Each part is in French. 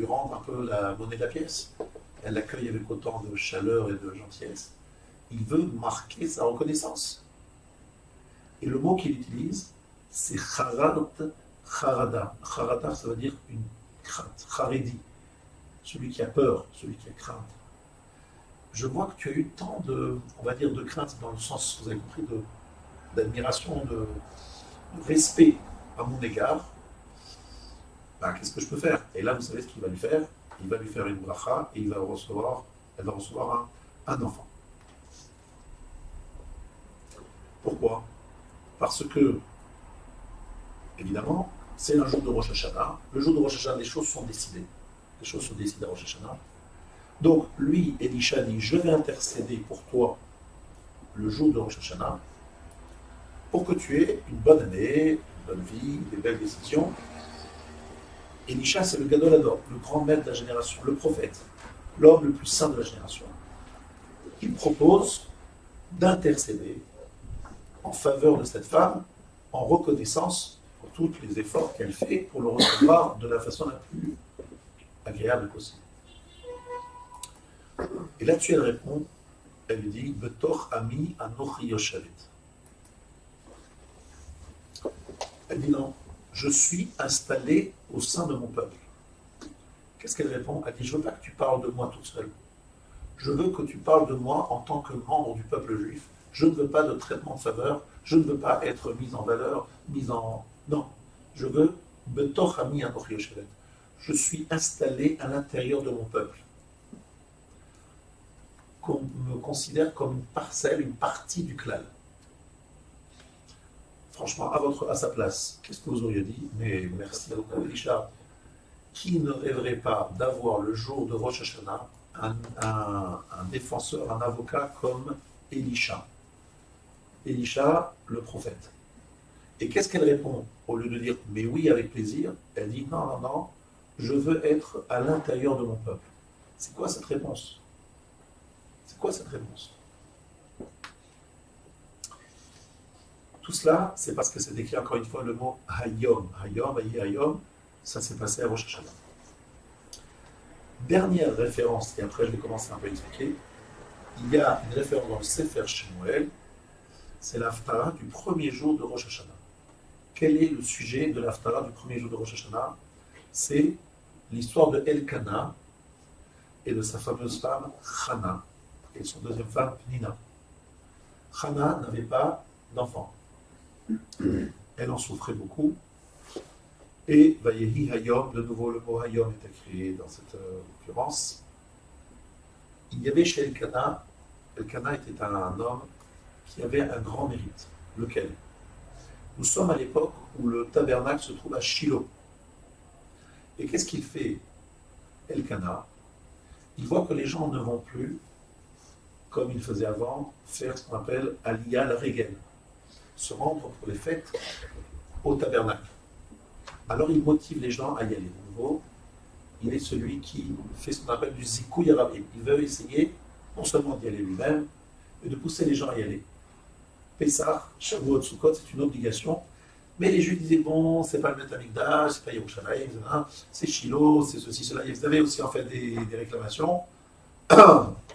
lui rendre un peu la monnaie de la pièce. Elle l'accueille avec autant de chaleur et de gentillesse. Il veut marquer sa reconnaissance. Et le mot qu'il utilise, c'est charad, charada. Charada, ça veut dire une crainte. Charedi, celui qui a peur, celui qui a crainte. Je vois que tu as eu tant de, on va dire, de crainte dans le sens, vous avez compris, d'admiration, de respect à mon égard. Ben, qu'est-ce que je peux faire? Et là, vous savez ce qu'il va lui faire. Il va lui faire une bracha et elle va recevoir un enfant. Pourquoi? Parce que, évidemment, c'est un jour de Rosh Hashanah. Le jour de Rosh Hashanah, les choses sont décidées. Les choses sont décidées à Rosh Hashanah. Donc, lui, Elisha dit, je vais intercéder pour toi le jour de Rosh Hashanah pour que tu aies une bonne année, une bonne vie, des belles décisions. Elisha, c'est le Gadol Hador, le grand maître de la génération, le prophète, l'homme le plus saint de la génération. Il propose d'intercéder en faveur de cette femme, en reconnaissance pour tous les efforts qu'elle fait pour le recevoir de la façon la plus agréable possible. Et là-dessus, elle répond, elle lui dit, Betor ami anochi yoshavet. Elle dit non, je suis installée au sein de mon peuple. Qu'est-ce qu'elle répond? Elle dit, je ne veux pas que tu parles de moi toute seule. Je veux que tu parles de moi en tant que membre du peuple juif. Je ne veux pas de traitement de faveur. Je ne veux pas être mise en valeur, mise en... Non, je veux Betor ami anochi yoshavet. Je suis installée à l'intérieur de mon peuple. Qu'on me considère comme une parcelle, une partie du clan. Franchement, à sa place, qu'est-ce que vous auriez dit? Mais merci à vous, Elisha. Qui ne rêverait pas d'avoir le jour de Rosh Hashanah un défenseur, un avocat comme Elisha? Elisha, le prophète. Et qu'est-ce qu'elle répond? Au lieu de dire, mais oui, avec plaisir, elle dit, non, non, non, je veux être à l'intérieur de mon peuple. C'est quoi cette réponse? C'est quoi cette réponse? Tout cela, c'est parce que c'est décrit encore une fois le mot Hayom. Hayom, Hayom, ça s'est passé à Rosh Hashanah. Dernière référence, et après je vais commencer un peu à expliquer. Il y a une référence dans le Sefer Shemuel, c'est l'Haftara du premier jour de Rosh Hashanah. Quel est le sujet de l'Haftara du premier jour de Rosh Hashanah? C'est l'histoire de Elkana et de sa fameuse femme Chana et de son deuxième femme Pnina. Chana n'avait pas d'enfant. Elle en souffrait beaucoup. Et Vayehi Hayom, de nouveau le mot Hayom est écrit dans cette occurrence. Il y avait chez Elkana était un homme qui avait un grand mérite. Lequel? Nous sommes à l'époque où le tabernacle se trouve à Shiloh. Et qu'est-ce qu'il fait, Elkana? Il voit que les gens ne vont plus, comme ils faisaient avant, faire ce qu'on appelle Aliyah al-Regel, se rendre pour les fêtes au tabernacle. Alors il motive les gens à y aller. De nouveau, il est celui qui fait ce qu'on appelle du zikouy rabim. Il veut essayer non seulement d'y aller lui-même, mais de pousser les gens à y aller. Pessah, Shavuot, Sukkot, c'est une obligation. Mais les Juifs disaient, bon, c'est pas le Beth Amikdash, c'est pas Yerushalayim, c'est Shiloh, c'est ceci, cela. Ils avaient aussi en fait des réclamations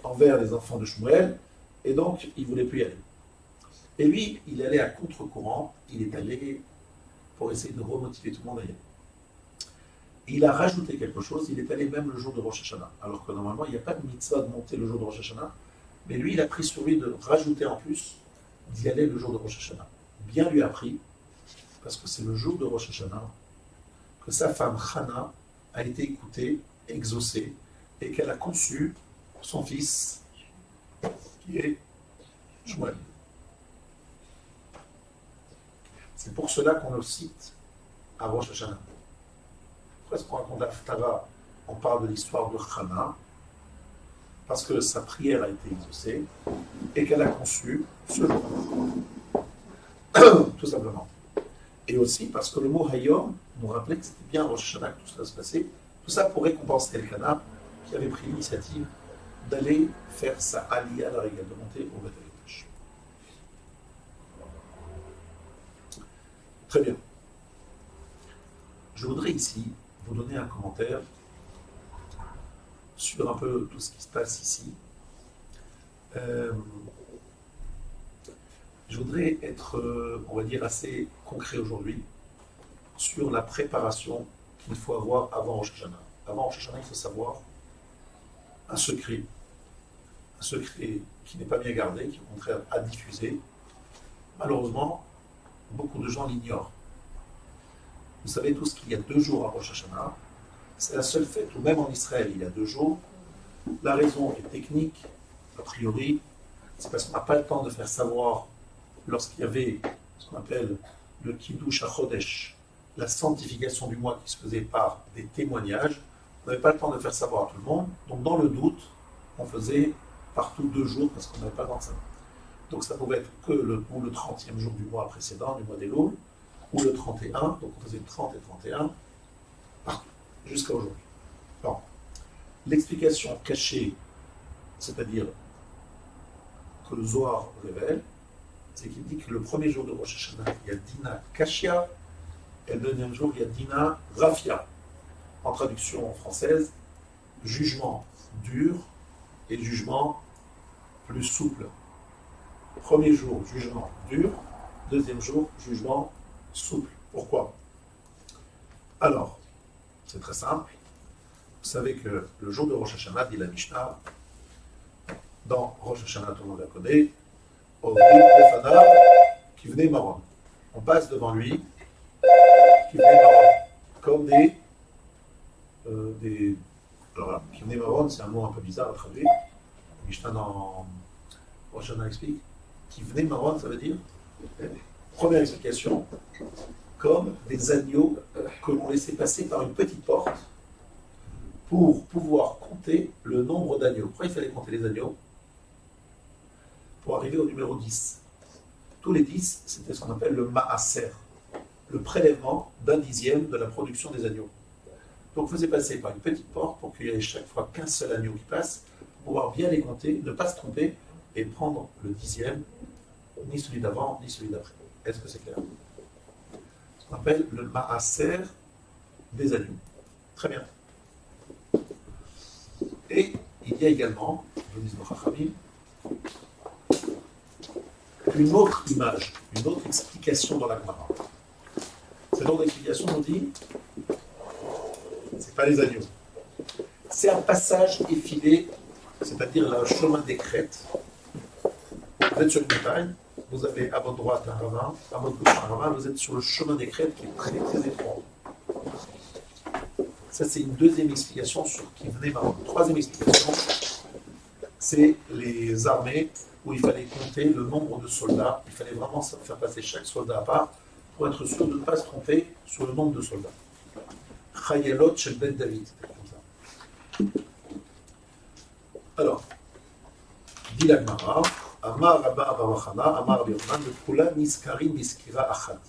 envers les enfants de Shmuel, et donc il ne voulait plus y aller. Et lui, il allait à contre-courant, il est allé pour essayer de remotiver tout le monde à y aller. Et il a rajouté quelque chose, il est allé même le jour de Rosh Hashanah, alors que normalement il n'y a pas de mitzvah de monter le jour de Rosh Hashanah, mais lui il a pris sur lui de rajouter en plus d'y aller le jour de Rosh Hashanah. Bien lui a pris, parce que c'est le jour de Rosh Hashanah que sa femme Chana a été écoutée, exaucée, et qu'elle a conçu son fils, qui est Shmuel. C'est pour cela qu'on le cite à Rosh Hashanah. Pourquoi est-ce qu'on raconte l'Haftara? On parle de l'histoire de Chana, parce que sa prière a été exaucée, et qu'elle a conçu ce jour. Tout simplement. Et aussi parce que le mot Hayom nous rappelait que c'était bien à Rosh Hashanah que tout cela se passait. Tout ça pour récompenser Elkana, qui avait pris l'initiative d'aller faire sa Aliyah la Regel, de monter au Beth Amikdash. Très bien. Je voudrais ici vous donner un commentaire sur un peu tout ce qui se passe ici. Je voudrais être, on va dire, assez concret aujourd'hui sur la préparation qu'il faut avoir avant Rosh Hashanah. Avant Rosh Hashanah, il faut savoir un secret qui n'est pas bien gardé, qui est au contraire à diffuser. Malheureusement, beaucoup de gens l'ignorent. Vous savez tous qu'il y a 2 jours à Rosh Hashanah. C'est la seule fête où même en Israël, il y a 2 jours. La raison est technique, a priori, c'est parce qu'on n'a pas le temps de faire savoir lorsqu'il y avait ce qu'on appelle le Kiddush HaChodesh, la sanctification du mois qui se faisait par des témoignages. On n'avait pas le temps de faire savoir à tout le monde. Donc dans le doute, on faisait partout 2 jours parce qu'on n'avait pas le temps de ça. Donc ça pouvait être que le 30e jour du mois précédent, du mois d'Elul, ou le 31, donc on faisait 30 et 31, partout, jusqu'à aujourd'hui. Alors, l'explication cachée, c'est-à-dire que le Zohar révèle, c'est qu'il dit que le premier jour de Rosh Hashanah, il y a Dina Kashia, et le deuxième jour, il y a Dina Rafia. En traduction française, jugement dur et jugement plus souple. Premier jour, jugement dur. Deuxième jour, jugement souple. Pourquoi? Alors, c'est très simple. Vous savez que le jour de Rosh Hashanah, dit la Mishnah, dans Rosh Hashanah, tout le monde la connaît, qui venait Maron. On passe devant lui, qui venait Maron, comme des alors là, qui venait Maron, c'est un mot un peu bizarre à traduire. Mishnah dans Rosh Hashanah explique. Qui venait Maron, ça veut dire, première explication, comme des agneaux que l'on laissait passer par une petite porte pour pouvoir compter le nombre d'agneaux. Pourquoi il fallait compter les agneaux? Pour arriver au numéro 10. Tous les 10, c'était ce qu'on appelle le ma'aser, le prélèvement d'un dixième de la production des agneaux. Donc on faisait passer par une petite porte pour qu'il y ait chaque fois qu'un seul agneau qui passe, pour pouvoir bien les compter, ne pas se tromper et prendre le dixième, ni celui d'avant, ni celui d'après. Est-ce que c'est clair? Ce qu'on appelle le ma'aser des agneaux. Très bien. Et il y a également, je dis nos Chachamim, une autre image, une autre explication dans la Gemara. Cette autre explication nous dit, c'est pas les agneaux, c'est un passage effilé, c'est-à-dire le chemin des crêtes. Vous êtes sur une montagne, vous avez à votre droite un ravin, à votre gauche un ravin, vous êtes sur le chemin des crêtes qui est très très étroit. Ça, c'est une deuxième explication sur qui venait Maron. Troisième explication, c'est les armées où il fallait compter le nombre de soldats. Il fallait vraiment faire passer chaque soldat à part pour être sûr de ne pas se tromper sur le nombre de soldats. Chayalot shel Ben David, c'était comme ça. Alors, dit la Gemara, Amar Rabba Abavachana, Amar Rabbi Yochanan, le Kula Niskarim Niskira Achat.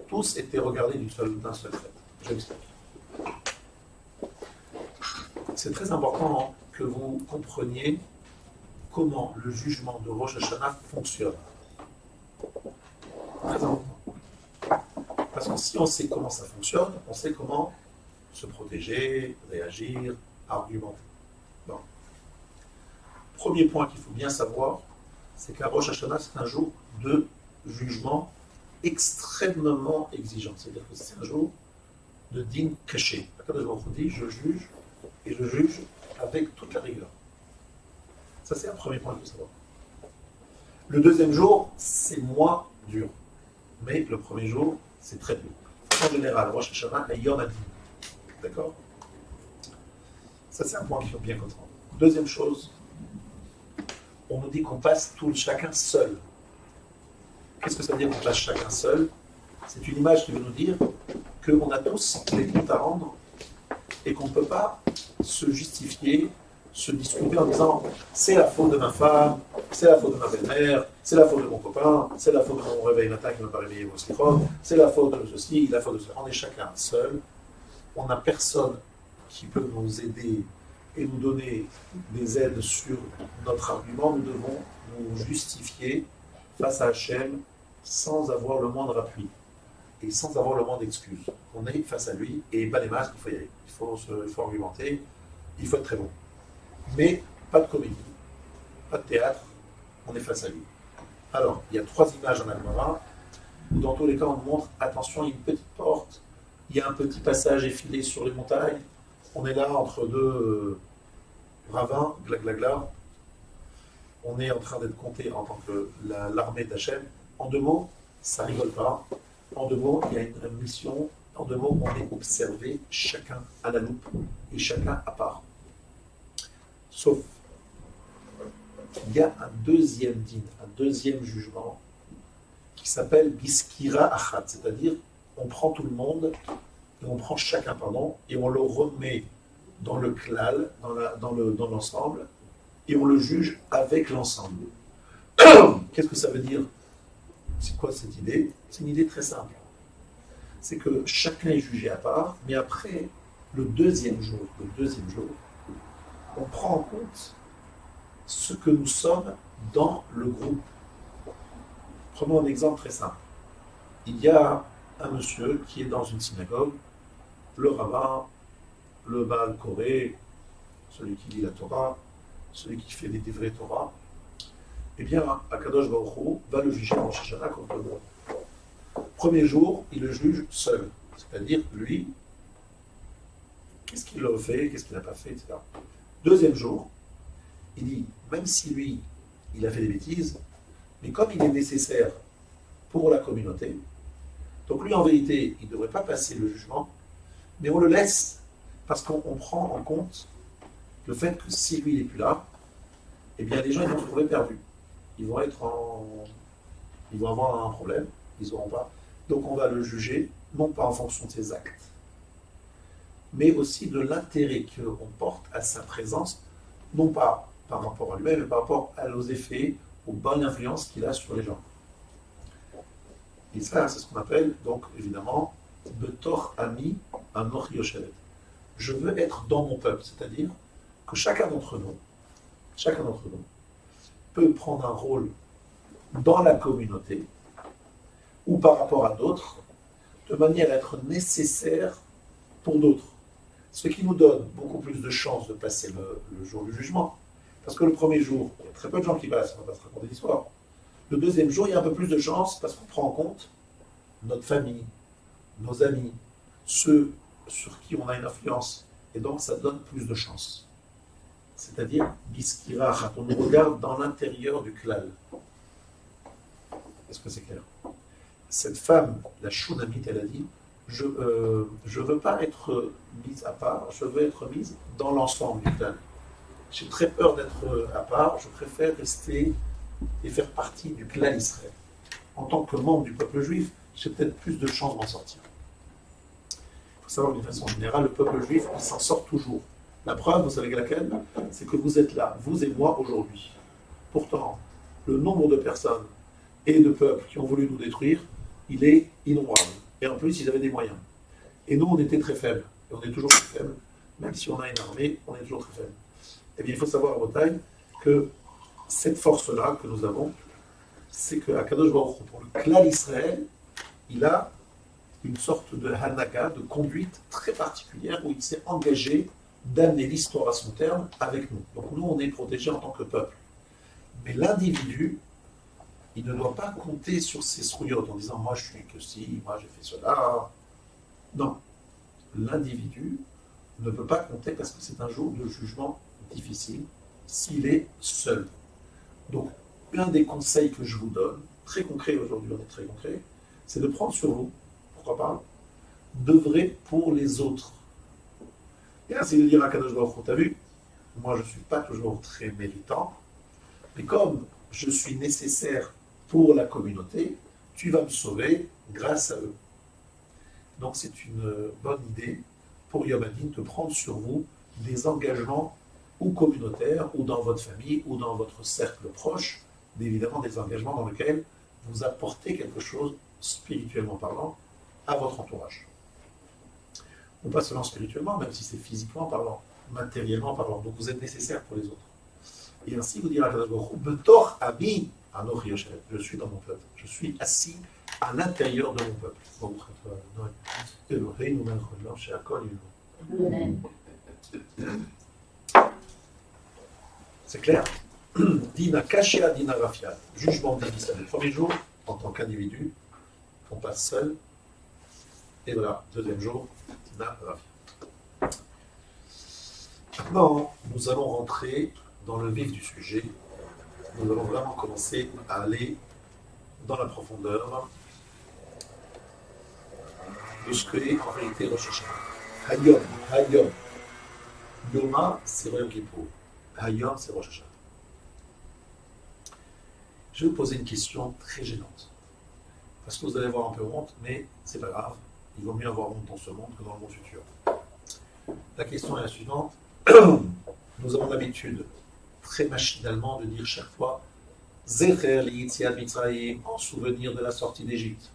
Tous étaient regardés d'un seul trait. Je m'explique. C'est très important que vous compreniez comment le jugement de Rosh Hashanah fonctionne. Très important. Parce que si on sait comment ça fonctionne, on sait comment se protéger, réagir, argumenter. Bon. Premier point qu'il faut bien savoir, c'est qu'à Rosh Hashanah, c'est un jour de jugement extrêmement exigeant. C'est-à-dire que c'est un jour de din caché. Quand je dis, je juge, et je juge avec toute la rigueur. Ça, c'est un premier point qu'il faut savoir. Le deuxième jour, c'est moins dur. Mais le premier jour, c'est très dur. En général, Rosh Hashanah, il y en a 10. D'accord? Ça, c'est un point qu'il faut bien comprendre. Deuxième chose, on nous dit qu'on passe chacun seul. Qu'est-ce que ça veut dire qu'on passe chacun seul? C'est une image qui veut nous dire qu'on a tous des comptes à rendre et qu'on ne peut pas se justifier, se disculper en disant c'est la faute de ma femme, c'est la faute de ma belle-mère, c'est la faute de mon copain, c'est la faute de mon réveil matin qui ne m'a pas réveillé au slichot, c'est la faute de ceci, la faute de cela. On est chacun seul, on n'a personne qui peut nous aider et nous donner des aides sur notre argument. Nous devons nous justifier face à Hachem sans avoir le moindre appui et sans avoir le moindre excuse. On est face à lui et pas les masques, il faut y aller. Il faut argumenter, il faut être très bon. mais pas de comédie, pas de théâtre, on est face à lui. Alors, il y a 3 images en Agmara, où dans tous les cas on nous montre, attention, il y a une petite porte, il y a un petit passage effilé sur les montagnes, on est là entre 2 ravins, glagla, on est en train d'être compté en tant que l'armée d'Hachem. En 2 mots, ça rigole pas. En 2 mots, il y a une mission. En 2 mots, on est observé chacun à la loupe et chacun à part. Sauf, il y a un deuxième din, un deuxième jugement qui s'appelle Biskira Achat, c'est-à-dire on prend tout le monde et on prend chacun, et on le remet dans le klal, dans l'ensemble, et on le juge avec l'ensemble. Qu'est-ce que ça veut dire? C'est quoi cette idée? C'est une idée très simple. C'est que chacun est jugé à part, mais après, le deuxième jour, on prend en compte ce que nous sommes dans le groupe. Prenons un exemple très simple. Il y a un monsieur qui est dans une synagogue, le rabbin, le Baal Koré, celui qui lit la Torah, celui qui fait des vraies Torah, eh bien, Akadosh Baruch Hu va le juger en Rosh Hashanah comme tout le monde. Premier jour, il le juge seul, c'est-à-dire lui, qu'est-ce qu'il a fait, qu'est-ce qu'il n'a pas fait, etc. Deuxième jour, il dit, même si lui, il a fait des bêtises, mais comme il est nécessaire pour la communauté, donc lui, en vérité, il ne devrait pas passer le jugement, mais on le laisse parce qu'on prend en compte le fait que si lui, il n'est plus là, eh bien, les gens, ils vont se trouver perdus. Ils vont avoir un problème, ils n'auront pas. Donc, on va le juger, non pas en fonction de ses actes, mais aussi de l'intérêt qu'on porte à sa présence, non pas par rapport à lui-même, mais par rapport aux effets, aux bonnes influences qu'il a sur les gens. Et ça, c'est ce qu'on appelle, donc, évidemment, Betor Ami Anoch Yoshevet. Je veux être dans mon peuple, c'est-à-dire que chacun d'entre nous, peut prendre un rôle dans la communauté ou par rapport à d'autres, de manière à être nécessaire pour d'autres. Ce qui nous donne beaucoup plus de chances de passer le jour du jugement. Parce que le premier jour, il y a très peu de gens qui passent, on va pas se raconter l'histoire. Le deuxième jour, il y a un peu plus de chances parce qu'on prend en compte notre famille, nos amis, ceux sur qui on a une influence. Et donc, ça donne plus de chances. C'est-à-dire, Biskira, on nous regarde dans l'intérieur du klal. Est-ce que c'est clair? Cette femme, la Shunamite, elle a dit, je ne veux pas être mise à part, je veux être mise dans l'ensemble du klal. J'ai très peur d'être à part, je préfère rester et faire partie du klal Israël. En tant que membre du peuple juif, j'ai peut-être plus de chances d'en sortir. Il faut savoir d'une façon générale, le peuple juif, il s'en sort toujours. La preuve, vous savez laquelle? C'est que vous êtes là, vous et moi, aujourd'hui. Pourtant, le nombre de personnes et de peuples qui ont voulu nous détruire, il est innombrable. Et en plus, ils avaient des moyens. Et nous, on était très faibles. Et on est toujours très faibles. Même si on a une armée, on est toujours très faibles. Eh bien, il faut savoir, à Bretagne, que cette force-là que nous avons, c'est qu'à Kadosh Baruch Hu, pour le clan d'Israël, il a une sorte de hanaga, de conduite très particulière où il s'est engagé d'amener l'histoire à son terme avec nous. Donc nous, on est protégés en tant que peuple. Mais l'individu, il ne doit pas compter sur ses souillottes en disant « moi je suis que si, moi j'ai fait cela ». Non. L'individu ne peut pas compter parce que c'est un jour de jugement difficile s'il est seul. Donc, un des conseils que je vous donne, très concret aujourd'hui, on est très concret, c'est de prendre sur vous, pourquoi pas, d'œuvrer pour les autres. Et ainsi de dire à Kadosh Baruch Hu, t'as vu, moi je ne suis pas toujours très méritant, mais comme je suis nécessaire pour la communauté, tu vas me sauver grâce à eux. Donc c'est une bonne idée pour Yom Hadin de prendre sur vous des engagements ou communautaires, ou dans votre famille, ou dans votre cercle proche, mais évidemment des engagements dans lesquels vous apportez quelque chose, spirituellement parlant, à votre entourage. Ou pas seulement spirituellement, même si c'est physiquement parlant, matériellement parlant. Donc vous êtes nécessaire pour les autres. Et ainsi vous direz à Kadosh Baruch Hu, Betor Ami Anoch Yoshevet, je suis dans mon peuple, je suis assis à l'intérieur de mon peuple. C'est clair? Dina Kashia, Dina Rafia. Jugement difficile le premier jour, en tant qu'individu, on passe seul. Et voilà, deuxième jour, Dina Rafia. Maintenant, nous allons rentrer dans le vif du sujet. Nous allons vraiment commencer à aller dans la profondeur de ce qu'est en réalité Rosh Hashanah. Hayom. Yoma, c'est Yom Kippour. Hayom, c'est Rosh Hashanah. Je vais vous poser une question très gênante. Parce que vous allez avoir un peu honte, mais c'est pas grave. Il vaut mieux avoir honte dans ce monde que dans le monde futur. La question est la suivante. Nous avons l'habitude, très machinalement, de dire chaque fois Zecher li'yitziat Mitzrayim, en souvenir de la sortie d'Égypte.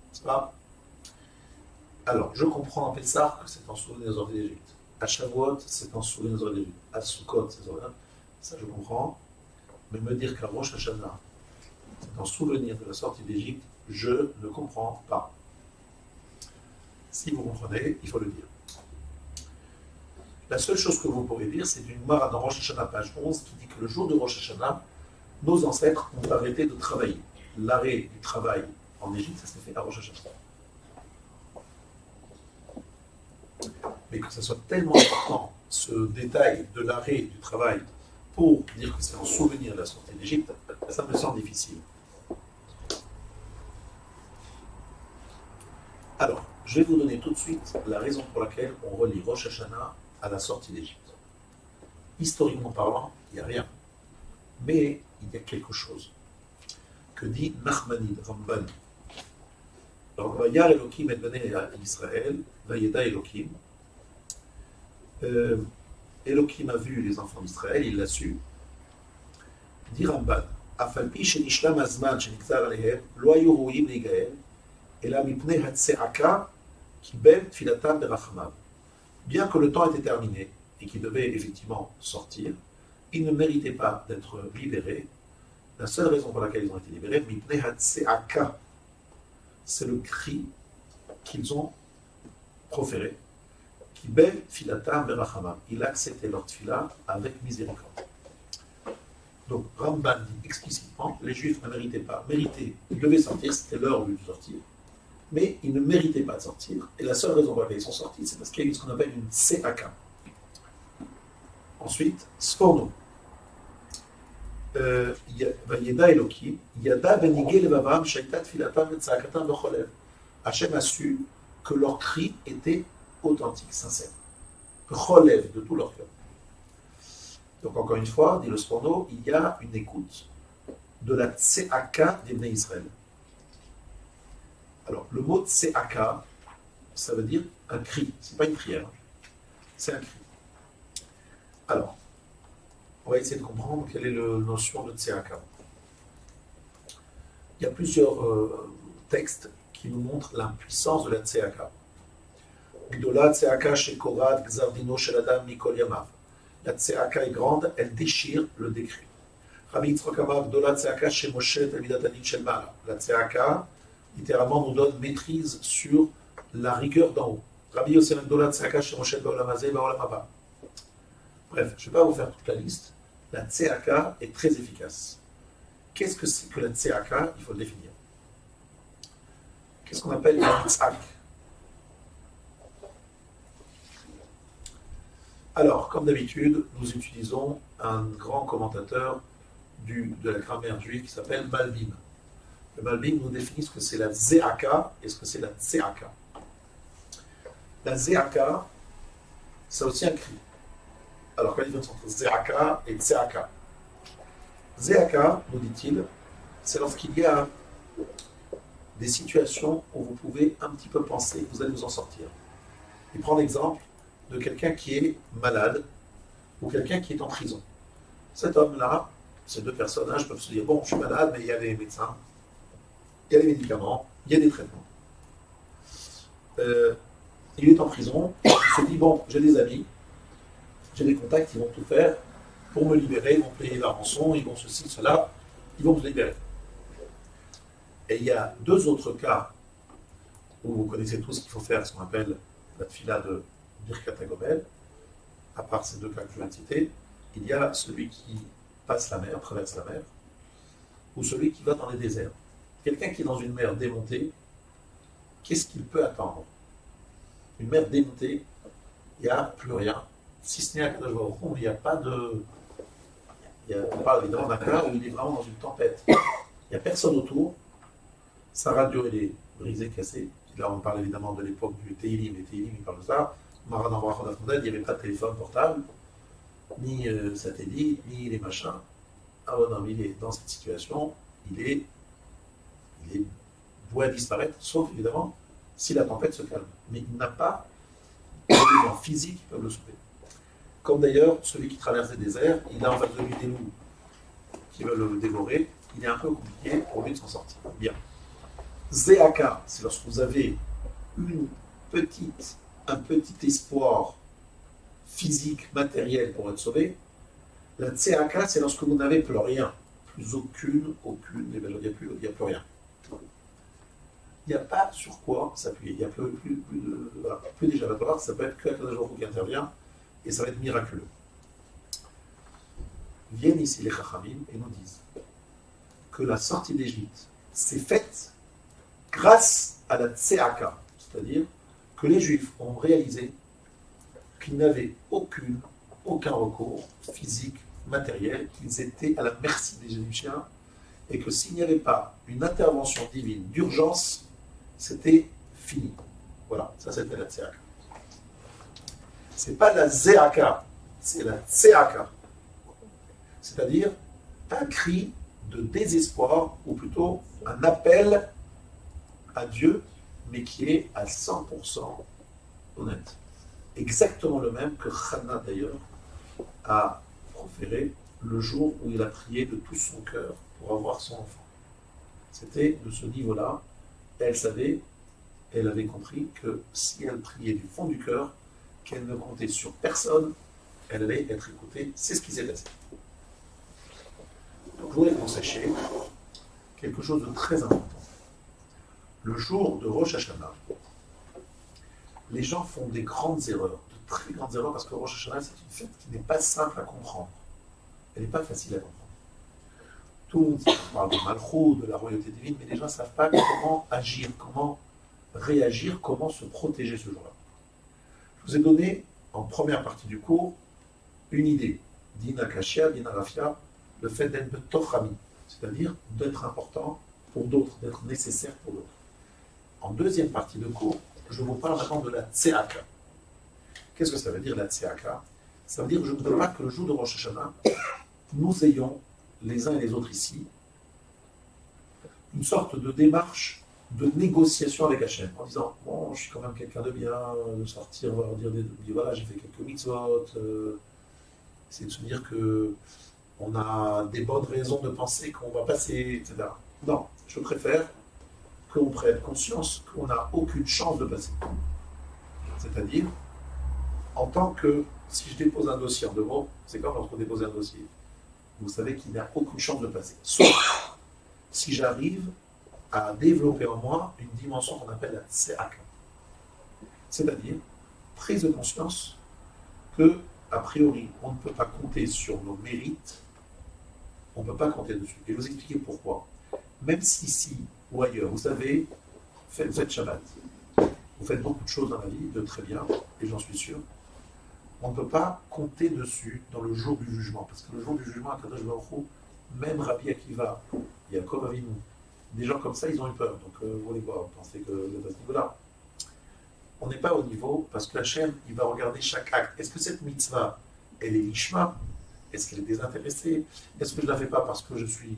N'est-ce pas? Alors, je comprends à Pessah que c'est en souvenir de la sortie d'Égypte. À Shavuot, c'est en souvenir de la sortie d'Égypte. À Sukkot, c'est en souvenir. Ça, je comprends. Mais me dire qu'à Rosh Hashanah, c'est en souvenir de la sortie d'Égypte, je ne comprends pas. Si vous comprenez, il faut le dire. La seule chose que vous pourrez dire, c'est une Mara dans Rosh Hashanah, page 11, qui dit que le jour de Rosh Hashanah, nos ancêtres ont arrêté de travailler. L'arrêt du travail en Égypte, ça s'est fait à Rosh Hashanah. Mais que ça soit tellement important, ce détail de l'arrêt du travail, pour dire que c'est en souvenir de la sortie d'Égypte, ça me semble difficile. Alors, je vais vous donner tout de suite la raison pour laquelle on relie Rosh Hashanah à la sortie d'Égypte. Historiquement parlant, il n'y a rien. Mais il y a quelque chose que dit Nachmanide, Ramban. Alors, Vayar Elohim et Bnei Israël, Vayeda Elohim. Elohim a vu les enfants d'Israël, il l'a su. Dit Ramban, Afalpi shenishlam azman shenikzar alehem, lo hayu ruim leigael, ela mipnei hatse'aka kibel tfilatam berachamav. Bien que le temps était terminé et qu'ils devaient effectivement sortir, ils ne méritaient pas d'être libérés. La seule raison pour laquelle ils ont été libérés, mipnei hatse'aka, c'est le cri qu'ils ont proféré. Kibel filatam berachamav. Il a accepté leur tfila avec miséricorde. Donc Ramban dit explicitement, les Juifs ne méritaient pas. Ils devaient sortir, c'était leur but de sortir. Mais ils ne méritaient pas de sortir. Et la seule raison pour laquelle ils sont sortis, c'est parce qu'il y a eu ce qu'on appelle une se'aka. Ensuite, sforno. Vayeda Elohim, yada benigé levavam, shaitat filatam et tzakatam becholev. Hachem a su que leur cri était authentique, sincère. Becholev, de tout leur cœur. Donc encore une fois, dit le sforno, il y a une écoute de la tse'aka des Bnei Israël. Alors, le mot tse'aka, ça veut dire un cri. Ce n'est pas une prière, c'est un cri. Alors, on va essayer de comprendre quelle est la notion de tse'aka. Il y a plusieurs textes qui nous montrent l'impuissance de la tse'aka. Gdola tse'aka shekorat gzardino shel adam mikol yamav. La tse'aka est grande, elle déchire le décret. Rabbi Yitzchak Amar gdola tse'aka shemoshe talmidat anin shel ma'ala. La tse'aka littéralement nous donne maîtrise sur la rigueur d'en haut. Rabbi Yosef Gdola Tzaka Shemoshe Ba'olam Hazeh Ba'olam Haba. Bref, je ne vais pas vous faire toute la liste. La Tzaka est très efficace. Qu'est-ce que c'est que la Tzaka? Il faut le définir. Qu'est-ce qu'on appelle la Tzak? Alors, comme d'habitude, nous utilisons un grand commentateur de la grammaire juive qui s'appelle Malbim. Le Malbim nous définit ce que c'est la Ze'aka et ce que c'est la Tse'aka. La Ze'aka, c'est aussi un cri. Alors, quelle est la différence entre Ze'aka et Tse'aka? Ze'aka, nous dit-il, c'est lorsqu'il y a des situations où vous pouvez un petit peu penser que vous allez vous en sortir. Il prend l'exemple de quelqu'un qui est malade ou quelqu'un qui est en prison. Cet homme-là, ces deux personnages peuvent se dire, bon, je suis malade, mais il y a les médecins, il y a les médicaments, il y a des traitements. Il est en prison, il se dit, bon, j'ai des amis, j'ai des contacts, ils vont tout faire pour me libérer, ils vont payer la rançon, ils vont ceci, cela, ils vont me libérer. Et il y a deux autres cas où vous connaissez tous ce qu'il faut faire, ce qu'on appelle la tfila de Birkat HaGomel, à part ces deux cas que je viens de citer. il y a celui qui passe la mer, traverse la mer, ou celui qui va dans les déserts. Quelqu'un qui est dans une mer démontée, qu'est-ce qu'il peut attendre? Une mer démontée, il n'y a plus rien. Si ce n'est à Kadosh Baruch Hu, il n'y a pas de... on parle évidemment d'un cas où il est vraiment dans une tempête. Il n'y a personne autour. Sa radio, elle est brisée, cassée. Là, on parle évidemment de l'époque du Teilim. Les Teilim, ils parlent de ça. Maran Amrachon Afondel, il n'y avait pas de téléphone portable, ni satellite, ni les machins. Ah ouais, non, mais il est dans cette situation, il est voué à disparaître, sauf évidemment si la tempête se calme. Mais il n'a pas d'éléments physiques qui peuvent le sauver. Comme d'ailleurs, celui qui traverse les déserts, il a en face de lui des loups qui veulent le dévorer. Il est un peu compliqué pour lui de s'en sortir. Bien. Zéaka, c'est lorsque vous avez un petit espoir physique, matériel pour être sauvé. La Tseaka, c'est lorsque vous n'avez plus rien. Plus aucune, il n'y a plus rien. Il n'y a pas sur quoi s'appuyer. Il n'y a plus d'échappatoire. Ça peut être que Akadosh Baruch Hu qui intervient et ça va être miraculeux. Viennent ici les Chachamim et nous disent que la sortie d'Égypte s'est faite grâce à la Tseaka, c'est-à-dire que les Juifs ont réalisé qu'ils n'avaient aucun recours physique, matériel, qu'ils étaient à la merci des Égyptiens et que s'il n'y avait pas une intervention divine d'urgence, c'était fini. Voilà, ça c'était la Tseaka. C'est pas la Zéaka, c'est la Tseaka. C'est-à-dire un cri de désespoir, ou plutôt un appel à Dieu, mais qui est à 100% honnête. Exactement le même que Hannah d'ailleurs a proféré le jour où il a prié de tout son cœur pour avoir son enfant. C'était de ce niveau-là. Elle avait compris que si elle priait du fond du cœur, qu'elle ne comptait sur personne, elle allait être écoutée. C'est ce qui s'est passé. Donc je voudrais qu'on sachiez quelque chose de très important. Le jour de Rosh Hashanah, les gens font des grandes erreurs, de très grandes erreurs, parce que Rosh Hashanah, c'est une fête qui n'est pas simple à comprendre. Elle n'est pas facile à comprendre. Tout le monde parle de Malchut, de la royauté divine, mais les gens ne savent pas comment agir, comment réagir, comment se protéger ce jour-là. Je vous ai donné, en première partie du cours, une idée. Dina Kashia, Dina Rafia, le fait d'être Tochami, c'est-à-dire d'être important pour d'autres, d'être nécessaire pour d'autres. En deuxième partie de cours, je vous parle maintenant de la Tseaka. Qu'est-ce que ça veut dire la Tseaka? Ça veut dire que je ne veux pas que le jour de Rosh Hashanah, nous ayons, les uns et les autres ici, une sorte de démarche de négociation avec Hachem, en disant, bon, je suis quand même quelqu'un de bien, de sortir, on va dire, voilà, j'ai fait quelques mitzvot, c'est de se dire que on a des bonnes raisons de penser qu'on va passer, etc. Non, je préfère qu'on prenne conscience qu'on n'a aucune chance de passer. C'est-à-dire, en tant que, si je dépose un dossier en 2 mots, c'est comme lorsqu'on dépose un dossier. Vous savez qu'il n'a aucune chance de passer. Sauf si j'arrive à développer en moi une dimension qu'on appelle la tseaka. C'est-à-dire, prise de conscience que, a priori, on ne peut pas compter sur nos mérites, on ne peut pas compter dessus. Et je vais vous expliquer pourquoi. Même si ici ou ailleurs, vous savez, vous faites Shabbat, vous faites beaucoup de choses dans la vie, de très bien, et j'en suis sûr, on ne peut pas compter dessus dans le jour du jugement. Parce que le jour du jugement, à Kadosh Baruch Hu, même Rabbi Akiva, Yaakov Avinu, des gens comme ça, ils ont eu peur. Donc, vous voulez voir, vous pensez que vous êtes à ce niveau-là. On n'est pas au niveau, parce que Hachem, il va regarder chaque acte. Est-ce que cette mitzvah, elle est lishma? Est-ce qu'elle est désintéressée? Est-ce que je ne la fais pas parce que je suis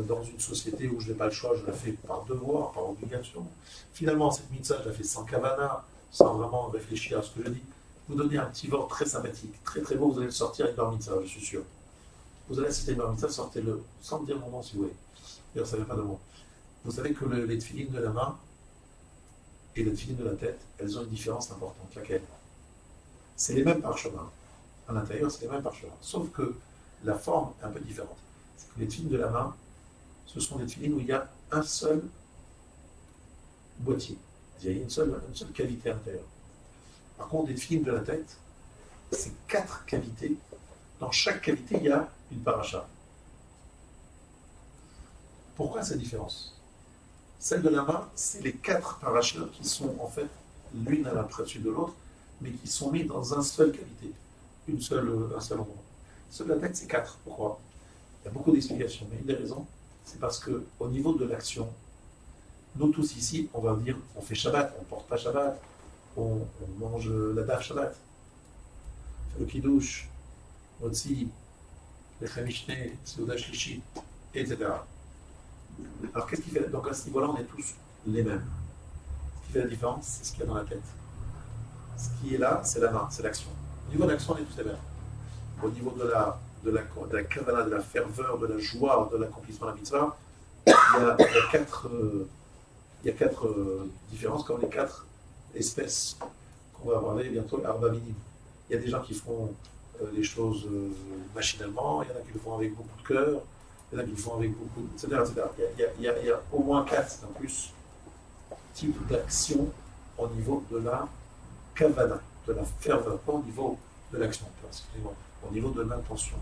dans une société où je n'ai pas le choix, je la fais par devoir, par obligation? Finalement, cette mitzvah, je la fais sans kavana, sans vraiment réfléchir à ce que je dis. Vous donnez un petit vent très sympathique, très très beau, vous allez le sortir avec bar mitzvah, je suis sûr. Vous allez assister à une bar mitzvah, sortez-le, sans me dire mon nom si vous voulez. D'ailleurs, ça ne vient pas de moi. Vous savez que les tefilines de la main et les tefilines de la tête, elles ont une différence importante. Laquelle? C'est les mêmes parchemins. À l'intérieur, c'est les mêmes parchemins. Sauf que la forme est un peu différente. C'est que les tefilines de la main, ce sont des tefilines où il y a un seul boîtier. Il y a une seule cavité à l'intérieur. Par contre, les tefilines de la tête, c'est 4 cavités Dans chaque cavité, il y a une paracha. Pourquoi cette différence? Celle de la main, c'est les 4 parachas qui sont en fait l'une à l'impression de l'autre, mais qui sont mis dans un seul cavité, un seul endroit. Celle de la tête, c'est 4. Pourquoi? Il y a beaucoup d'explications, mais une des raisons, c'est parce qu'au niveau de l'action, nous tous ici, on va dire, on fait Shabbat, on ne porte pas Shabbat, on mange la daf Shabbat, on fait le kiddush, Motzi, le Chamishne, Seuda Shlishi, etc. Alors qu'est-ce qui fait? Donc à ce niveau-là, on est tous les mêmes. Ce qui fait la différence, c'est ce qu'il y a dans la tête. Ce qui est là, c'est la main, c'est l'action. Au niveau de l'action, on est tous les mêmes. Au niveau de la kavanah, de la ferveur, de la joie, de l'accomplissement de la mitzvah, il y a quatre différences, comme les 4 espèces qu'on va parler bientôt, Arba Minim. Il y a des gens qui font les choses machinalement, il y en a qui le font avec beaucoup de cœur, il y en a qui le font avec beaucoup, etc. Il y a au moins 4 en plus types d'actions au niveau de la kavana, de la ferveur, pas au niveau de l'action, excusez-moi, au niveau de l'intention.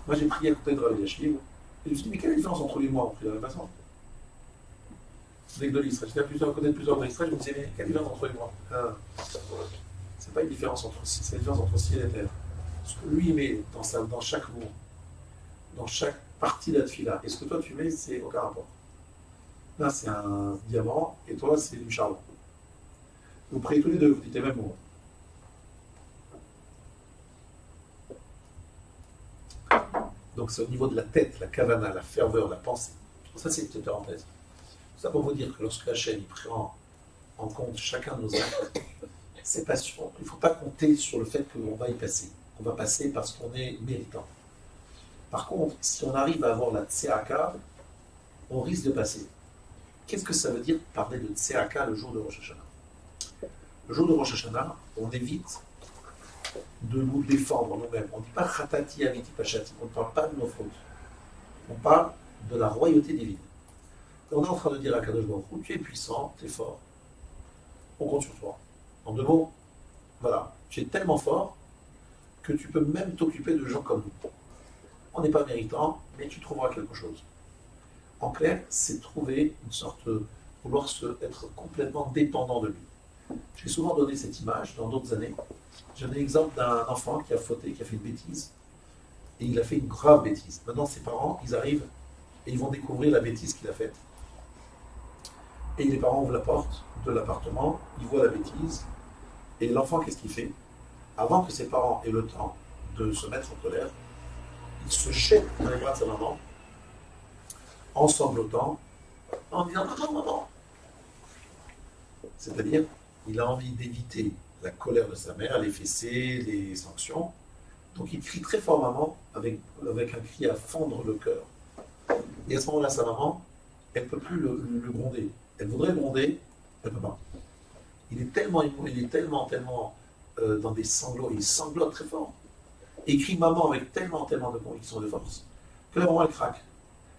Moi j'ai prié à côté de Rabbi Yashiv, et je me suis dit, mais quelle est la différence entre lui et moi? On prie de la même façon. Avec de l'Israël, j'étais à côté de plusieurs de l'Israël, je me disais, mais quelle est la différence entre lui et moi? C'est pas une différence entre c'est la différence entre ciel et terre. Ce que lui met dans chaque mot, dans chaque partie de la tefila, et ce que toi tu mets, c'est aucun rapport. Là, c'est un diamant, et toi, c'est du charbon. Vous priez tous les deux, vous dites les mêmes mots. Donc, c'est au niveau de la tête, la kavana, la ferveur, la pensée. Ça, c'est une petite parenthèse. Ça pour vous dire que lorsque Hachem prend en compte chacun de nos actes, c'est pas sûr. Il ne faut pas compter sur le fait qu'on va y passer. On va passer parce qu'on est méritant. Par contre, si on arrive à avoir la tseaka, on risque de passer. Qu'est-ce que ça veut dire parler de tseaka le jour de Rosh Hashanah? Le jour de Rosh Hashanah, on évite de nous défendre nous-mêmes. On ne dit pas chatati aviti pachati. On ne parle pas de nos fautes. On parle de la royauté divine. On est en train de dire à Kadosh Baruch Hu, tu es puissant, tu es fort. On compte sur toi. En 2 mots, voilà, tu es tellement fort que tu peux même t'occuper de gens comme nous. On n'est pas méritant, mais tu trouveras quelque chose. En clair, c'est trouver une sorte de vouloir être complètement dépendant de lui. J'ai souvent donné cette image dans d'autres années. J'ai un exemple d'un enfant qui a fauté, qui a fait une bêtise, et il a fait une grave bêtise. Maintenant, ses parents, ils arrivent et ils vont découvrir la bêtise qu'il a faite. Et les parents ouvrent la porte de l'appartement, ils voient la bêtise, et l'enfant, qu'est-ce qu'il fait? Avant que ses parents aient le temps de se mettre en colère, il se jette dans les bras de sa maman, en sanglotant, en disant non, non, non. C'est-à-dire, il a envie d'éviter la colère de sa mère, les fessées, les sanctions. Donc il crie très fort maman, avec un cri à fendre le cœur. Et à ce moment-là, sa maman, elle ne peut plus le gronder. Elle voudrait le gronder, elle ne peut pas. Il est tellement dans des sanglots, il sanglote très fort. Et il crie maman avec tellement de conviction et de force, que la maman, elle craque.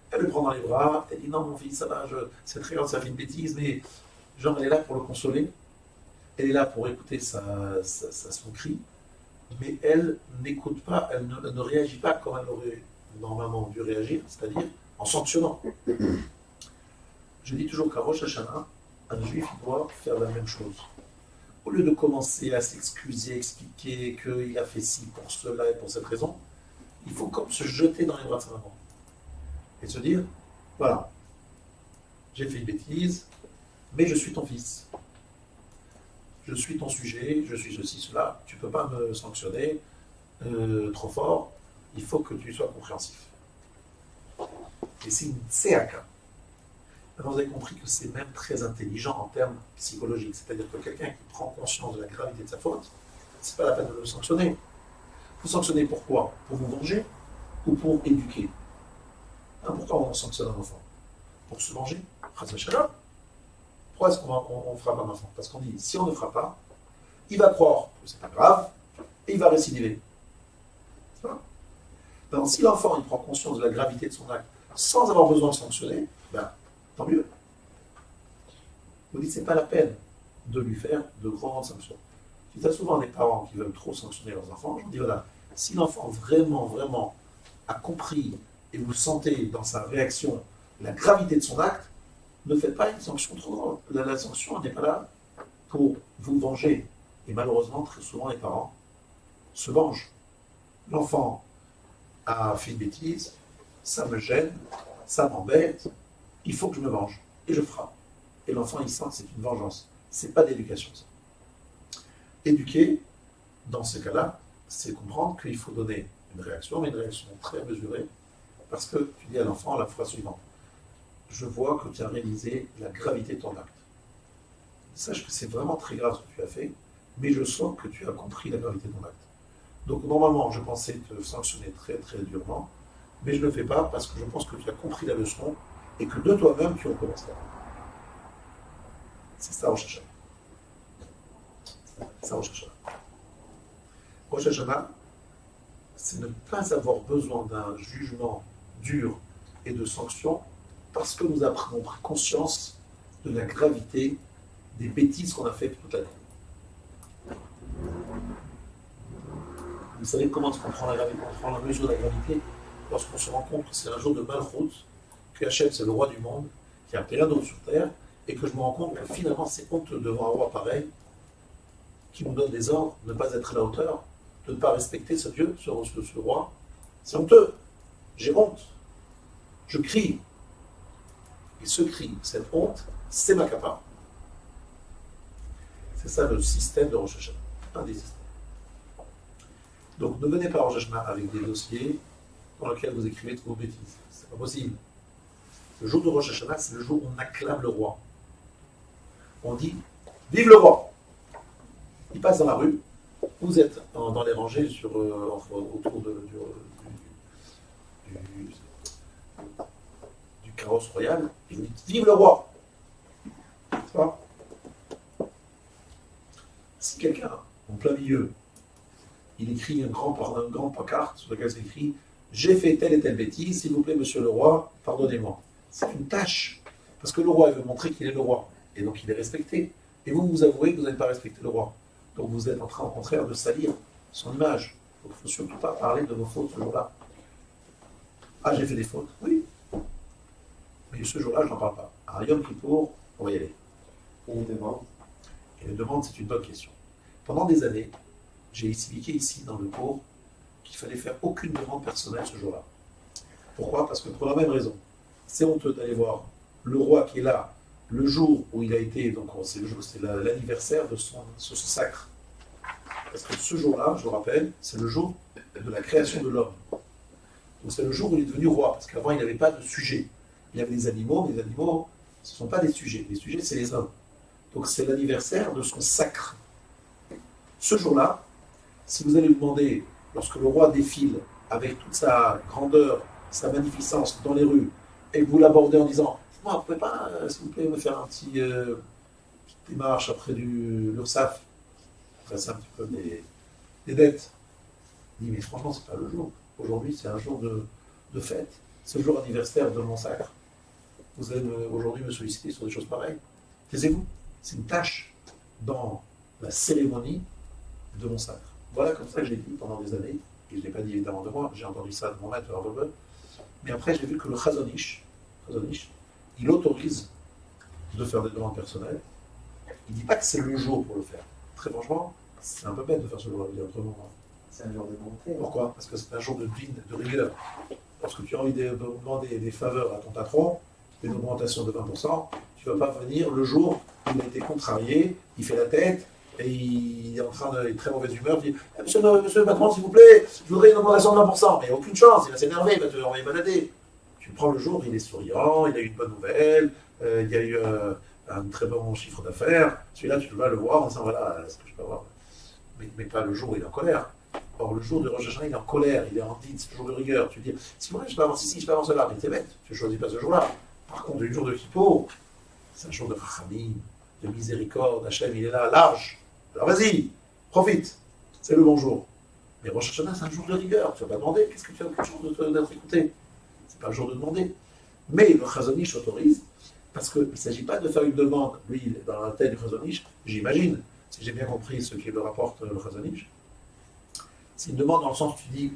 Elle le prend dans les bras, elle dit non mon fils, ça va, c'est très grave, ça fait une bêtise, mais genre elle est là pour le consoler, elle est là pour écouter son cri, mais elle n'écoute pas, elle ne réagit pas comme elle aurait normalement dû réagir, c'est-à-dire en sanctionnant. Je dis toujours qu'à Rosh Hashanah, un juif doit faire la même chose. Au lieu de commencer à s'excuser, expliquer qu'il a fait ci pour cela et pour cette raison, il faut comme se jeter dans les bras de sa maman. Et se dire, voilà, j'ai fait une bêtise, mais je suis ton fils. Je suis ton sujet, je suis ceci, cela. Tu ne peux pas me sanctionner trop fort. Il faut que tu sois compréhensif. Et c'est une tseaka. Maintenant, vous avez compris que c'est même très intelligent en termes psychologiques. C'est-à-dire que quelqu'un qui prend conscience de la gravité de sa faute, ce n'est pas la peine de le sanctionner. Vous sanctionnez pourquoi? Pour vous venger ou pour éduquer? Pourquoi on sanctionne un enfant? Pour se venger? Pourquoi est-ce qu'on frappe un enfant? Parce qu'on dit, si on ne frappe pas, il va croire que c'est pas grave et il va récidiver. C'est ça? Donc, si l'enfant il prend conscience de la gravité de son acte sans avoir besoin de sanctionner, ben, tant mieux. Vous dites, c'est pas la peine de lui faire de grandes sanctions. Il y a souvent des parents qui veulent trop sanctionner leurs enfants. Je dis, voilà, Si l'enfant vraiment, vraiment a compris et vous sentez dans sa réaction la gravité de son acte, ne faites pas une sanction trop grande. La sanction n'est pas là pour vous venger. Et malheureusement, très souvent, les parents se vengent. L'enfant a fait une bêtise, ça me gêne, ça m'embête, il faut que je me venge. Et je frappe. Et l'enfant, il sent que c'est une vengeance. C'est pas d'éducation, ça. Éduquer, dans ce cas-là, c'est comprendre qu'il faut donner une réaction, mais une réaction très mesurée, parce que tu dis à l'enfant la fois suivante, je vois que tu as réalisé la gravité de ton acte. Sache que c'est vraiment très grave ce que tu as fait, mais je sens que tu as compris la gravité de ton acte. Donc normalement, je pensais te sanctionner très très durement, mais je ne le fais pas parce que je pense que tu as compris la leçon et que de toi-même, tu recommenceras. C'est ça, Rosh Hashanah. C'est ça, Rosh Hashanah. Rosh Hashanah, c'est ne pas avoir besoin d'un jugement dur et de sanctions parce que nous avons pris conscience de la gravité des bêtises qu'on a faites toute l'année. Vous savez comment on prend la mesure de la gravité lorsqu'on se rend compte que c'est un jour de malroute, que Hachem c'est le roi du monde, qu'il n'y a rien d'autre sur terre, et que je me rends compte que finalement c'est honteux devant un roi pareil, qui nous donne des ordres, de ne pas être à la hauteur, de ne pas respecter ce Dieu, ce roi. C'est honteux. J'ai honte. Je crie. Et ce cri, cette honte, c'est ma capa. C'est ça le système de Rosh Hashanah. Un des systèmes. Donc ne venez pas à Rosh Hashanah avec des dossiers dans lesquels vous écrivez toutes vos bêtises. C'est pas possible. Le jour de Rosh Hashanah, c'est le jour où on acclame le roi. On dit « Vive le roi !» Il passe dans la rue, vous êtes dans les rangées autour du carrosse royal, et vous dites « Vive le roi !» C'est pas ? Si quelqu'un, en plein milieu, il écrit un grand pancarte sur lequel c'est écrit « J'ai fait telle et telle bêtise, s'il vous plaît, monsieur le roi, pardonnez-moi. » C'est une tâche, parce que le roi il veut montrer qu'il est le roi, et donc il est respecté. Et vous, vous avouez que vous n'avez pas respecté le roi. Donc vous êtes en train, au contraire, de salir son image. Donc il ne faut surtout pas parler de vos fautes ce jour-là. Ah, j'ai fait des fautes, oui. Mais ce jour-là, je n'en parle pas. À Yom Kippour, on va y aller. Et les demandes. Et les demandes, c'est une bonne question. Pendant des années, j'ai expliqué ici dans le cours qu'il fallait faire aucune demande personnelle ce jour-là. Pourquoi ? Parce que pour la même raison. C'est honteux d'aller voir le roi qui est là le jour où il a été, donc c'est l'anniversaire de ce sacre. Parce que ce jour-là, je le rappelle, c'est le jour de la création de l'homme. Donc c'est le jour où il est devenu roi, parce qu'avant il n'avait pas de sujet. Il y avait des animaux, mais les animaux, ce ne sont pas des sujets. Les sujets, c'est les hommes. Donc c'est l'anniversaire de son sacre. Ce jour-là, si vous allez lui demander, lorsque le roi défile avec toute sa grandeur, sa magnificence dans les rues, et que vous l'abordez en disant « Moi, vous pouvez pas, s'il vous plaît, me faire un petite démarche après l'URSSAF, c'est un petit peu des dettes. » Il dit « Mais franchement, c'est pas le jour. Aujourd'hui, c'est un jour de fête. C'est le jour anniversaire de mon sacre. Vous allez aujourd'hui me solliciter sur des choses pareilles. Taisez-vous. C'est une tâche dans la cérémonie de mon sacre. » Voilà comme ça que je l'ai dit pendant des années. Et je ne l'ai pas dit évidemment de moi, j'ai entendu ça de mon maître, mais après j'ai vu que le Chazon Ish, il autorise de faire des demandes personnelles. Il ne dit pas que c'est le jour pour le faire. Très franchement, c'est un peu bête de faire ce jour-là, autrement. C'est un jour de montée. Pourquoi ? Parce que c'est un jour de rigueur. Lorsque tu as envie de demander des faveurs à ton patron, une augmentation de 20%, tu ne vas pas venir le jour où il a été contrarié, il fait la tête, et il est en train de très mauvaise humeur, il dit monsieur le patron, s'il vous plaît, je voudrais une augmentation de 20%. Mais aucune chance, il va s'énerver, il va te envoyer balader. Tu prends le jour, il est souriant, il a eu une bonne nouvelle, il y a eu un très bon chiffre d'affaires. Celui-là, tu vas le voir en disant voilà ce que je peux avoir. Mais pas le jour où il est en colère. Or, le jour de Rosh Hashanah, il est en colère, il est en dite, c'est le jour de rigueur. Tu dis si moi je peux avancer ici, je peux avancer là, mais t'es bête, tu ne choisis pas ce jour-là. Par contre, le jour de Kippour, c'est un jour de Rachamim, de miséricorde, Hachem, il est là, large. Alors vas-y, profite, c'est le bon jour. Mais Rosh Hashanah, c'est un jour de rigueur. Tu ne vas pas demander, qu'est-ce que tu as aucune chance d'être écouté? C'est pas le jour de demander. Mais le Chazon Ish autorise, parce qu'il ne s'agit pas de faire une demande, lui, dans la tête du Chazon Ish, j'imagine, si j'ai bien compris ce qui le rapporte le Chazon Ish, C'est une demande dans le sens où tu dis,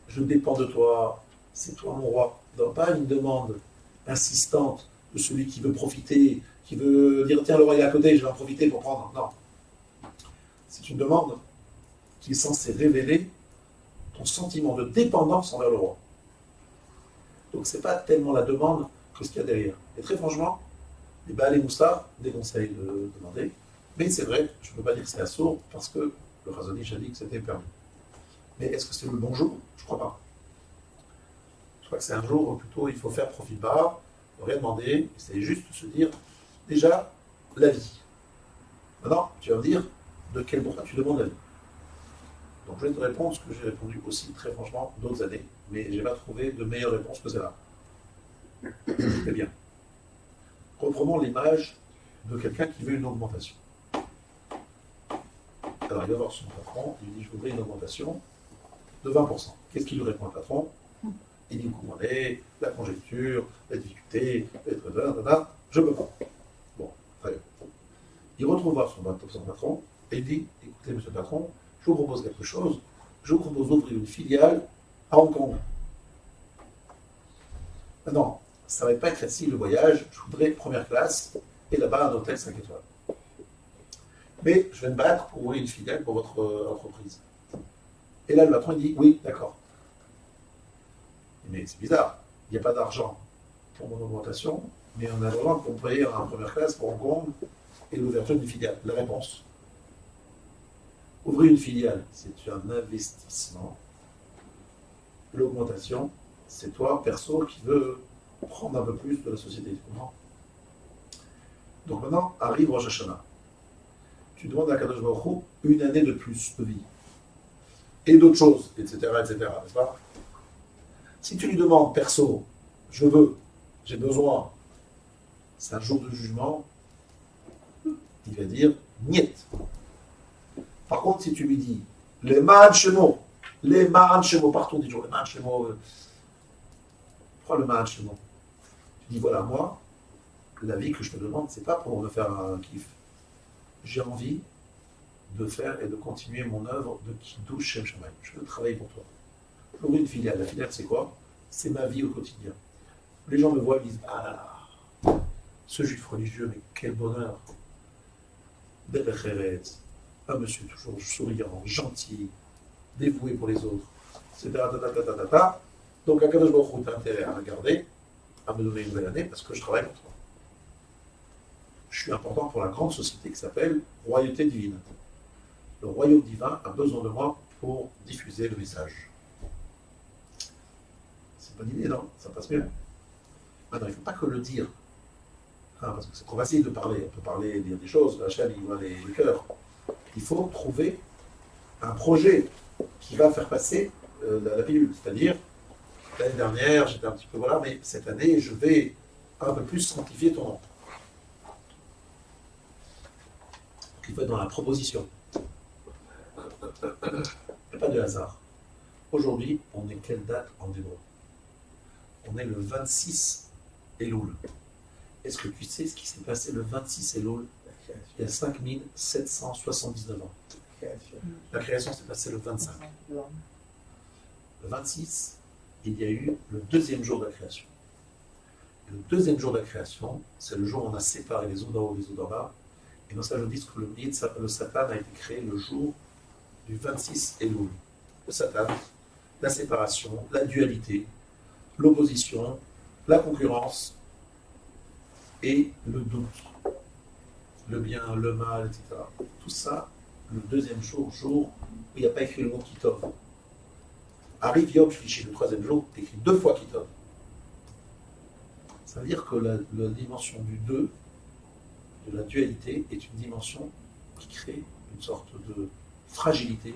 je dépends de toi, c'est toi mon roi. Donc, pas une demande insistante de celui qui veut profiter, qui veut dire, tiens, le roi est à côté, je vais en profiter pour prendre. Non. C'est une demande qui est censée révéler ton sentiment de dépendance envers le roi. Donc, ce n'est pas tellement la demande que ce qu'il y a derrière. Et très franchement, les Baal et Moussar déconseillent de demander. Mais c'est vrai, je ne peux pas dire que c'est assourd parce que le Razonich a dit que c'était permis. Mais est-ce que c'est le bon jour? Je ne crois pas. Je crois que c'est un jour où plutôt il faut faire profil bas, ne rien demander, c'est juste se dire déjà la vie. Maintenant, tu vas me dire de quel droit tu demandes la vie. Donc je vais te répondre ce que j'ai répondu aussi très franchement d'autres années, mais je n'ai pas trouvé de meilleure réponse que celle-là. Très bien. Reprenons l'image de quelqu'un qui veut une augmentation. Alors il va voir son patron, il lui dit je voudrais une augmentation de 20%. Qu'est-ce qu'il lui répond le patron? Il dit comment on est, la conjecture, la difficulté, je peux pas. Bon, très bien. Il retrouve voir son patron et il dit écoutez monsieur le patron, je vous propose quelque chose, je vous propose d'ouvrir une filiale à Hong Kong. Maintenant, ça ne va pas être facile le voyage, je voudrais première classe et là-bas un hôtel 5 étoiles. Mais je vais me battre pour ouvrir une filiale pour votre entreprise. Et là, le patron, il dit oui, d'accord. Mais c'est bizarre, il n'y a pas d'argent pour mon augmentation, mais on a l'argent pour payer en première classe pour Hong Kong et l'ouverture d'une filiale. La réponse. Ouvrir une filiale, c'est un investissement. L'augmentation, c'est toi, perso, qui veux prendre un peu plus de la société. Tu comprends? Donc maintenant, arrive Rosh Hashanah. Tu demandes à Kadosh Baruch Hu une année de plus de vie. Et d'autres choses, etc., n'est-ce pas? Si tu lui demandes, perso, je veux, j'ai besoin, c'est un jour de jugement, il va dire, niet. Par contre, si tu lui dis, les ma'an shemo, partout, dis toujours les ma'an shemo, prends le ma'an shemo. Tu dis, voilà, moi, la vie que je te demande, c'est pas pour me faire un kiff. J'ai envie de faire et de continuer mon œuvre de Kiddush Shem Shamayim. Je veux travailler pour toi. J'ouvre une filiale. La filiale, c'est quoi? C'est ma vie au quotidien. Les gens me voient et disent, ah là là, ce juif religieux, mais quel bonheur. Derech, un monsieur toujours souriant, gentil, dévoué pour les autres, etc. Donc, Akadosh Baruch Hu, tu as intérêt à regarder, à me donner une nouvelle année, parce que je travaille pour toi. Je suis important pour la grande société qui s'appelle Royauté divine. Le royaume divin a besoin de moi pour diffuser le message. C'est une bonne idée, non? Ça passe bien. Maintenant, il ne faut pas que le dire. Parce que c'est trop facile de parler. On peut parler, dire des choses. La chaîne, il voit les cœurs. Il faut trouver un projet qui va faire passer la pilule. C'est-à-dire, l'année dernière, j'étais un petit peu voilà, mais cette année, je vais un peu plus sanctifier ton nom. Il faut être dans la proposition. Il n'y a pas de hasard. Aujourd'hui, on est quelle date en hébreu? On est le 26 Elul. Est-ce que tu sais ce qui s'est passé le 26 Elul? Il y a 5779 ans. La création s'est passée le 25. Le 26, il y a eu le deuxième jour de la création. Le deuxième jour de la création, c'est le jour où on a séparé les eaux d'en haut des eaux d'en bas. Et dans ça, je dis que le Satan a été créé le jour du 26 Elul. Le Satan, la séparation, la dualité, l'opposition, la concurrence et le doute, le bien, le mal, etc. Tout ça, le deuxième jour où il n'y a pas écrit le mot Kitov. Arrive Yom Shlishi, le troisième jour, écrit 2 fois Kitov. Ça veut dire que la dimension du 2, de la dualité, est une dimension qui crée une sorte de fragilité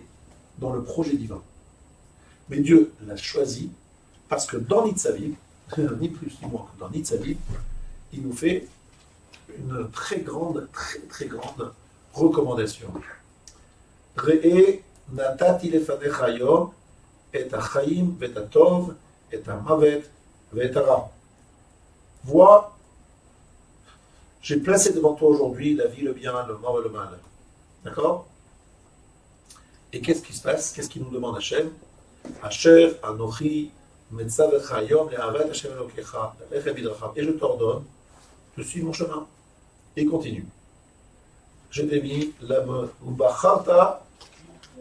dans le projet divin. Mais Dieu l'a choisi parce que dans Nitzavim, ni plus ni moins que dans Nitzavim, il nous fait une très grande recommandation. Re'e natati lefanecha hayom et ha'chaim ve'et ha'tov et ha'mavet ve'et ha'ra. Vois, j'ai placé devant toi aujourd'hui la vie, le bien, le mort et le mal. D'accord? Et qu'est-ce qui se passe? Qu'est-ce qu'il nous demande Hachem? Asher Anochi Metzavecha Yom Le'avat Hashem Elokecha Lechem Bidrachav. Et je t'ordonne de suivre mon chemin. Et il continue. Je t'ai mis la main ou Bacharta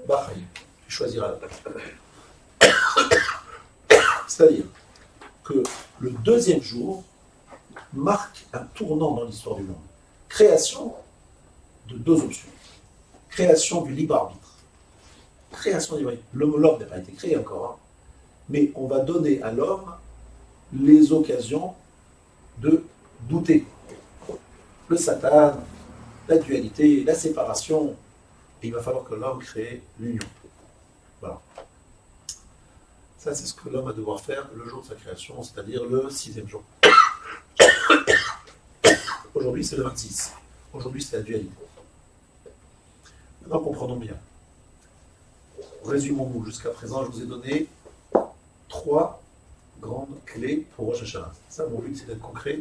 Bachayim. Tu choisiras la place. C'est-à-dire que le deuxième jour marque un tournant dans l'histoire du monde. Création de deux options. Création du libre arbitre. Création du libre arbitre. L'homme n'a pas été créé encore, hein, mais on va donner à l'homme les occasions de douter. Le Satan, la dualité, la séparation, et il va falloir que l'homme crée l'union. Voilà. Ça, c'est ce que l'homme va devoir faire le jour de sa création, c'est-à-dire le 6e jour. Aujourd'hui, c'est le 26. Aujourd'hui, c'est la dualité. Maintenant, comprenons bien. Résumons-nous. Jusqu'à présent, je vous ai donné 3 grandes clés pour Rosh Hashanah. Ça, mon but, c'est d'être concret.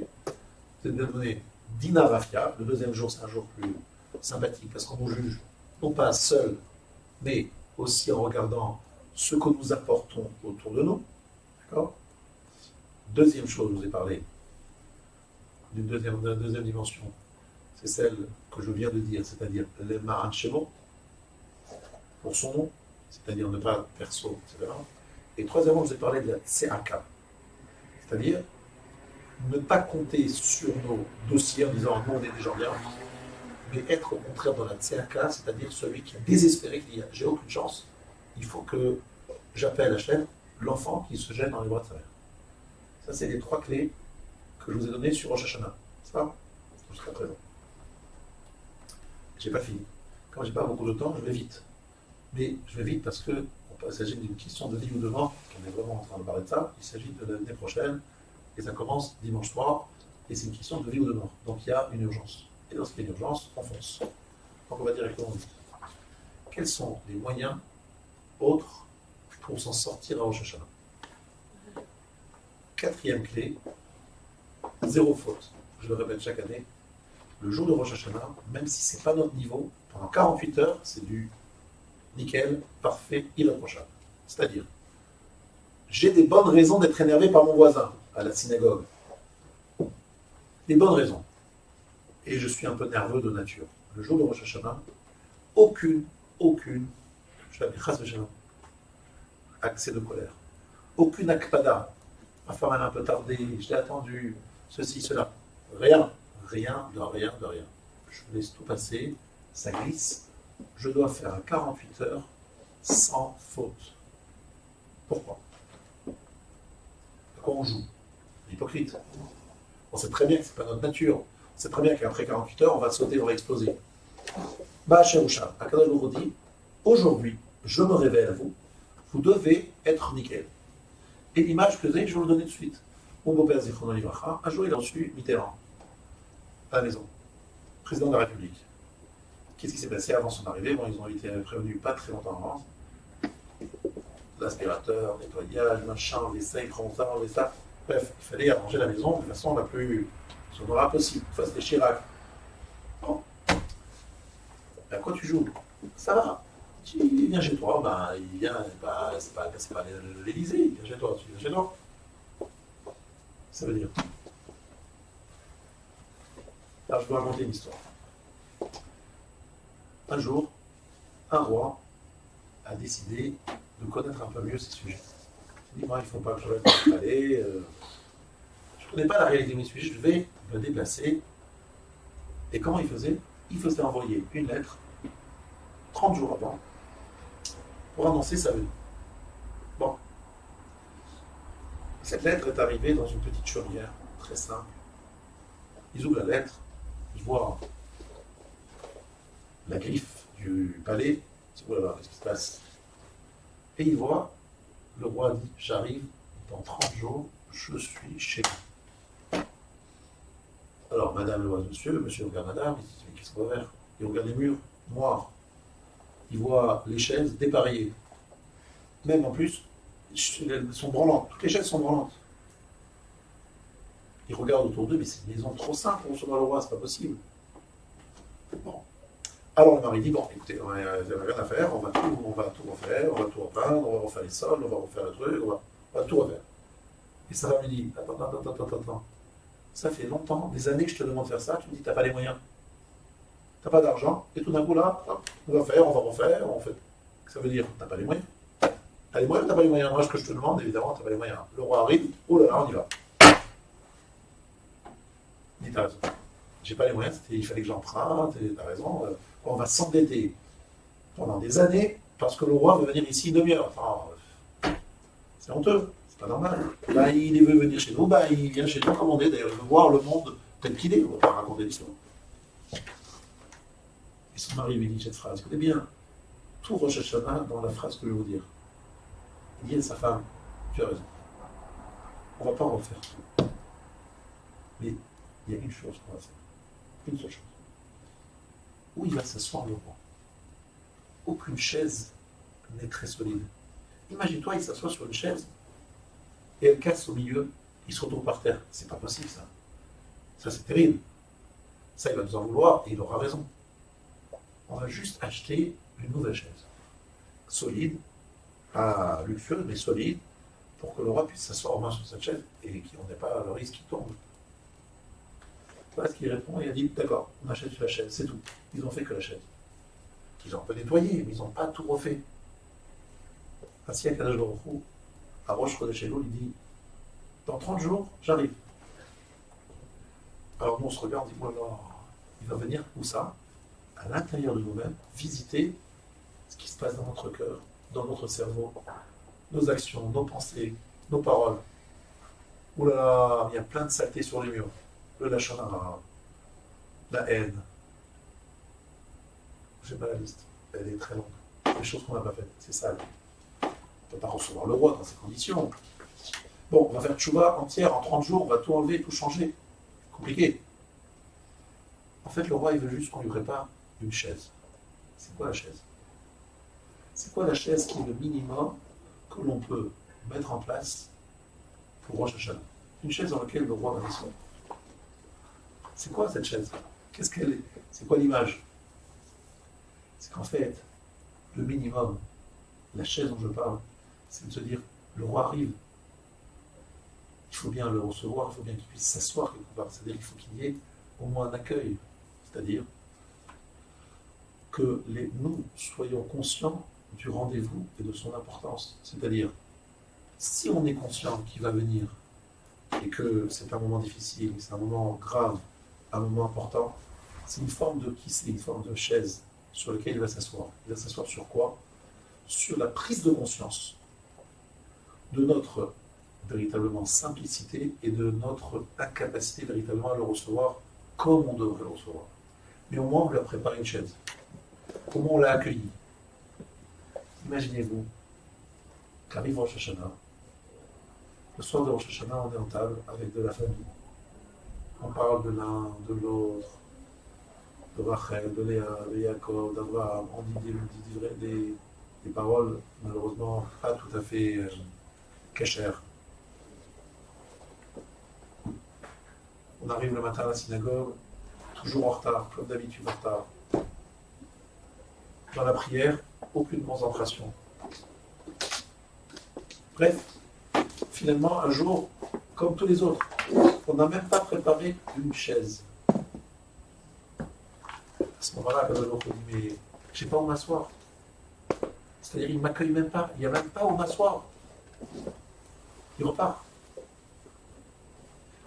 C'est de donner Dina Rafia. Le deuxième jour, c'est un jour plus sympathique parce qu'on nous juge, non pas seul, mais aussi en regardant ce que nous apportons autour de nous. D'accord? Deuxième chose, je vous ai parlé d'une deuxième dimension. C'est celle que je viens de dire, c'est-à-dire les Maran Shemo, pour son nom, c'est-à-dire ne pas perso, etc. Et troisièmement, je vous ai parlé de la Tseaka, c'est-à-dire ne pas compter sur nos dossiers en disant non, on est des gens bien, mais être au contraire dans la Tseaka, c'est-à-dire celui qui a désespéré, qui dit j'ai aucune chance, il faut que j'appelle Hachem l'enfant qui se jette dans les bras de sa mère. Ça, c'est les 3 clés que je vous ai données sur Rosh Hashanah. C'est ça? Jusqu'à présent. J'ai pas fini. Quand j'ai pas beaucoup de temps, je vais vite. Mais je vais vite parce que il s'agit d'une question de vie ou de mort. On est vraiment en train de parler de ça. Il s'agit de l'année prochaine et ça commence dimanche soir et c'est une question de vie ou de mort. Donc il y a une urgence. Et lorsqu'il y a une urgence, on fonce. Donc on va directement vite. Quels sont les moyens autres pour s'en sortir à Rosh Hashanah? 4e clé, 0 faute. Je le répète chaque année. Le jour de Rosh Hashanah, même si ce n'est pas notre niveau, pendant 48 heures, c'est du nickel, parfait, irréprochable. C'est-à-dire, j'ai des bonnes raisons d'être énervé par mon voisin à la synagogue. Des bonnes raisons. Et je suis un peu nerveux de nature. Le jour de Rosh Hashanah, aucune, je vais appeler accès de colère. Aucune akpada. Ma femme elle a un peu tardé, je l'ai attendu, ceci, cela. Rien. Je laisse tout passer, ça glisse. Je dois faire 48 heures sans faute. Pourquoi? Pourquoi on joue? Hypocrite. On sait très bien que ce n'est pas notre nature. On sait très bien qu'après 48 heures, on va sauter, on va exploser. Ba'asherusha, Akadosh Baruch Hu dit, aujourd'hui, je me révèle à vous, vous devez être nickel. Et l'image que vous avez, je vais vous le donner tout de suite. Mon beau-père Zichrono Livracha, un jour il a reçu Mitterrand à la maison, président de la République. Qu'est-ce qui s'est passé avant son arrivée? Bon, ils ont été prévenus pas très longtemps avant. L'aspirateur, nettoyage, machin, enlever ça, il prend ça, enlever ça. Bref, il fallait arranger la maison de façon la plus sonora possible. Enfin, c'était Chirac. Bon. À quoi tu joues? Ça va. Il vient chez toi, ben, il vient, ben, c'est pas l'Élysée, il vient chez toi, tu viens chez toi. Ça veut dire. Alors, je vais raconter une histoire. Un jour, un roi a décidé de connaître un peu mieux ses sujets. Il dit, moi, il ne faut pas que je reste dans le palais. Je ne connais pas la réalité de mes sujets, je vais me déplacer. Et comment il faisait? Il faisait envoyer une lettre 30 jours avant pour annoncer sa venue. Bon. Cette lettre est arrivée dans une petite chaumière, très simple. Ils ouvrent la lettre, ils voient la griffe du palais, ils disent, voilà, qu'est-ce qui se passe? Et ils voient, le roi dit, j'arrive dans 30 jours, je suis chez vous. Alors, madame le roi, monsieur regarde madame, il dit, mais qu'est-ce qu'on va faire? Il regarde les murs noirs. Il voit les chaises dépareillées. Même en plus, elles sont branlantes. Toutes les chaises sont branlantes. Il regarde autour d'eux, mais c'est une maison trop simple pour recevoir le roi, c'est pas possible. Bon. Alors le mari dit, bon, écoutez, on n'a rien à faire, on va tout refaire, on va tout repeindre, on va refaire les sols, on va refaire le truc, on va tout refaire. Et sa femme lui dit, attends, ça fait longtemps, des années que je te demande de faire ça, tu me dis, t'as pas les moyens, t'as pas d'argent, et tout d'un coup là, hop, on va faire, on va refaire, on fait. Ça veut dire, t'as pas les moyens. T'as les moyens ou t'as pas les moyens? Moi, ce que je te demande, évidemment, t'as pas les moyens. Le roi arrive, oh là là, on y va. Il dit, t'as raison. J'ai pas les moyens, il fallait que j'emprunte, et t'as raison, on va s'endetter pendant des années parce que le roi veut venir ici une demi-heure. Enfin, c'est honteux, c'est pas normal. Là, il veut venir chez nous, bah, il vient chez nous comme on est, d'ailleurs, il veut voir le monde tel qu'il est, on va pas raconter l'histoire. Et son mari lui dit cette phrase, écoutez bien, tout Rosh Hashanah dans la phrase que je vais vous dire. Il dit à sa femme, tu as raison, on va pas refaire tout. Mais il y a une chose qu'on va faire. Une seule chose. Où il va s'asseoir le roi? Aucune chaise n'est très solide. Imagine-toi, il s'assoit sur une chaise et elle casse au milieu, il se retrouve par terre. C'est pas possible ça. Ça c'est terrible. Ça il va nous en vouloir et il aura raison. On va juste acheter une nouvelle chaise. Solide, pas luxueuse mais solide, pour que le roi puisse s'asseoir au moins sur cette chaise et qu'on n'ait pas le risque qu'il tombe. Voilà ce qu'il répond, il a dit, d'accord, on achète la chaise, c'est tout. Ils ont fait que la chaise. Ils ont un peu nettoyé, mais ils n'ont pas tout refait. Ainsi, à Kadosh Baruch Hu, à Rosh Chodesh Elul, il dit, dans 30 jours, j'arrive. Alors nous, on se regarde, on dit, voilà, il va venir où ça? À l'intérieur de nous-mêmes, visiter ce qui se passe dans notre cœur, dans notre cerveau, nos actions, nos pensées, nos paroles. Ouh là là, il y a plein de saletés sur les murs. Le lachon hara, la haine. J'ai pas la liste, elle est très longue. Les choses qu'on n'a pas faites, c'est sale. On ne peut pas recevoir le roi dans ces conditions. Bon, on va faire tchouva entière en 30 jours, on va tout enlever, tout changer. Compliqué. En fait, le roi, il veut juste qu'on lui prépare une chaise. C'est quoi la chaise? C'est quoi la chaise qui est le minimum que l'on peut mettre en place pour Rosh Hashanah? Une chaise dans laquelle le roi va s'asseoir. C'est quoi cette chaise? Qu'est-ce qu'elle est? C'est quoi l'image? C'est qu'en fait, le minimum, la chaise dont je parle, c'est de se dire, le roi arrive. Il faut bien le recevoir, il faut bien qu'il puisse s'asseoir quelque part. C'est-à-dire qu'il faut qu'il y ait au moins un accueil. C'est-à-dire que nous soyons conscients du rendez-vous et de son importance. C'est-à-dire, si on est conscient qu'il va venir et que c'est un moment difficile, c'est un moment grave, un moment important, c'est une forme de kiss, une forme de chaise sur laquelle il va s'asseoir. Il va s'asseoir sur quoi? Sur la prise de conscience de notre véritablement simplicité et de notre incapacité véritablement à le recevoir comme on devrait le recevoir. Mais au moins on lui a préparé une chaise. Comment on l'a accueilli? Imaginez-vous qu'arrive Rosh Hashanah. Le soir de Rosh Hashanah, on est en table avec de la famille. On parle de l'un, de l'autre, de Rachel, de Léa, de Yaakov, d'Abraham. On dit des paroles, malheureusement, pas tout à fait cachères. On arrive le matin à la synagogue, toujours en retard, comme d'habitude en retard. Dans la prière, aucune concentration. Bref, finalement, un jour, comme tous les autres, on n'a même pas préparé une chaise. À ce moment-là, quand on dit, mais je n'ai pas où m'asseoir. C'est-à-dire, il ne m'accueille même pas, il n'y a même pas où m'asseoir. Il repart.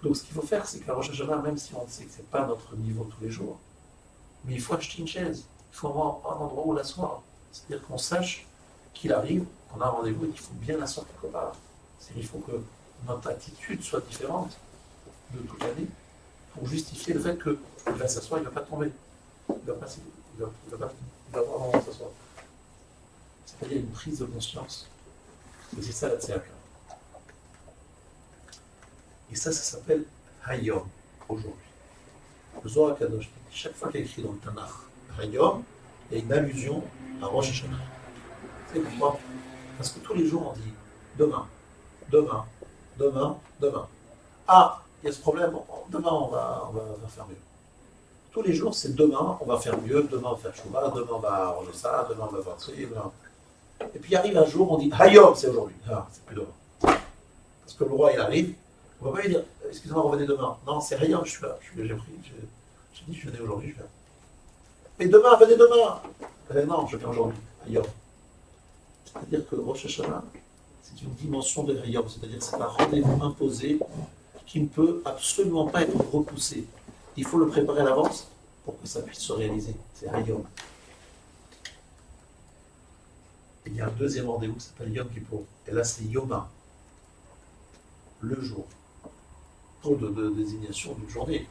Donc ce qu'il faut faire, c'est qu'à Rosh Hashanah, même si on sait que ce n'est pas notre niveau tous les jours, mais il faut acheter une chaise. Il faut avoir un endroit où l'asseoir. C'est-à-dire qu'on sache qu'il arrive, qu'on a un rendez-vous et qu'il faut bien l'asseoir quelque part. C'est-à-dire qu'il faut que notre attitude soit différente de toute l'année pour justifier le fait qu'il va s'asseoir, il ne va pas tomber. Il va vraiment s'asseoir. C'est-à-dire une prise de conscience. Et c'est ça la tzedaka. Et ça s'appelle Hayom, aujourd'hui. Le Zohar HaKadosh, chaque fois qu'il est écrit dans le Tanakh Hayom, il y a une allusion à Rosh Hashanah. C'est pourquoi? Parce que tous les jours on dit demain, demain, demain, demain. Ah, il y a ce problème, demain on va faire mieux. Tous les jours, c'est demain, on va faire mieux, demain on va faire chouva, demain on va arranger ça, demain on va faire ça, demain. Et puis arrive un jour, on dit Hayom, c'est aujourd'hui. Ah, c'est plus demain. Parce que le roi, il arrive, on ne va pas lui dire excusez-moi, revenez demain. Non, c'est Hayom, je suis là, j'ai pris, j'ai dit je venais aujourd'hui, je viens. Mais demain, venez demain. Non, je viens aujourd'hui, Hayom. C'est-à-dire que Rosh Hashanah, c'est une dimension de Hayom, c'est-à-dire que c'est un rendez-vous imposé qui ne peut absolument pas être repoussé. Il faut le préparer à l'avance pour que ça puisse se réaliser. C'est Hayom. Et il y a un deuxième rendez-vous qui s'appelle Yom Kippour. Et là, c'est Yoma, le jour, pour de désignation d'une journée.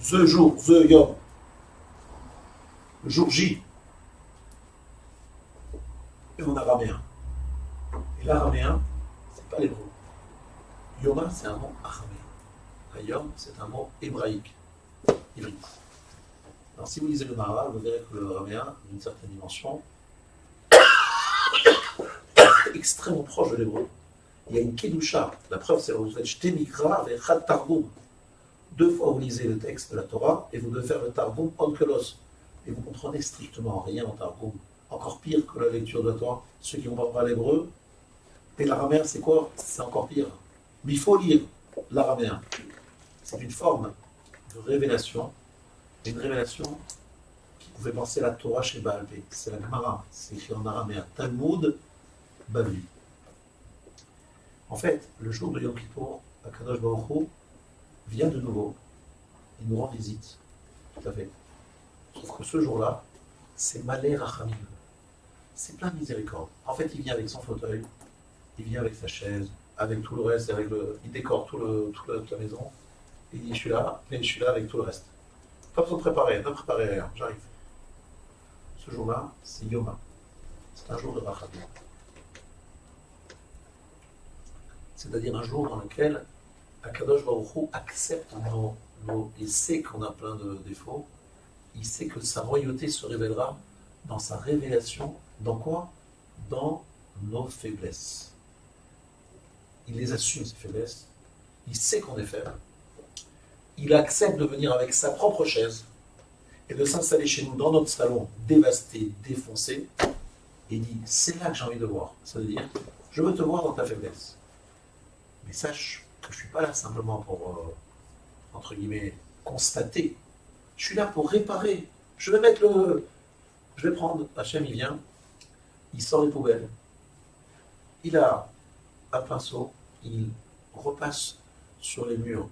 The jour, the Yom, le jour J. Et en araméen. Et l'araméen, c'est pas l'hébreu. Yoma, c'est un mot araméen. Hayom, c'est un mot hébraïque, hybride. Alors, si vous lisez le Maharal, vous verrez que le araméen, d'une certaine dimension, extrêmement proche de l'hébreu. Il y a une kedusha. La preuve, c'est que vous faites Shte Mikra et Chad Targum. 2 fois vous lisez le texte de la Torah et vous devez faire le Targum Onkelos. Et vous comprenez strictement rien en Targum. Encore pire que la lecture de la Torah. Ceux qui ne comprennent pas l'hébreu. Et l'araméen, c'est quoi? C'est encore pire. Mais il faut lire l'araméen. C'est une forme de révélation. Une révélation qui pouvait penser la Torah chez Baal Pé. C'est la Gemara. C'est écrit en araméen. Talmud Bavli. En fait, le jour de Yom Kippour, Akadosh Baruch Hu vient de nouveau. Il nous rend visite. Tout à fait. Sauf que ce jour-là, c'est Malé Rachamim. C'est plein de miséricorde. En fait, il vient avec son fauteuil, il vient avec sa chaise, avec tout le reste, il décore toute la maison. Et il dit, je suis là, mais je suis là avec tout le reste. Pas besoin de préparer, ne préparez rien, j'arrive. Ce jour-là, c'est Yoma. C'est un jour de Rachamim. C'est-à-dire un jour dans lequel Akadosh Baruch Hu accepte il sait qu'on a plein de défauts, il sait que sa royauté se révélera dans sa révélation, dans quoi? Dans nos faiblesses. Il les assume, ces faiblesses, il sait qu'on est faible, il accepte de venir avec sa propre chaise et de s'installer chez nous dans notre salon dévasté, défoncé, et il dit, c'est là que j'ai envie de voir, ça veut dire, je veux te voir dans ta faiblesse. Mais sache que je ne suis pas là simplement pour, entre guillemets, constater. Je suis là pour réparer. Je vais prendre, Hachem, il vient, il sort les poubelles. Il a un pinceau, il repasse sur les murs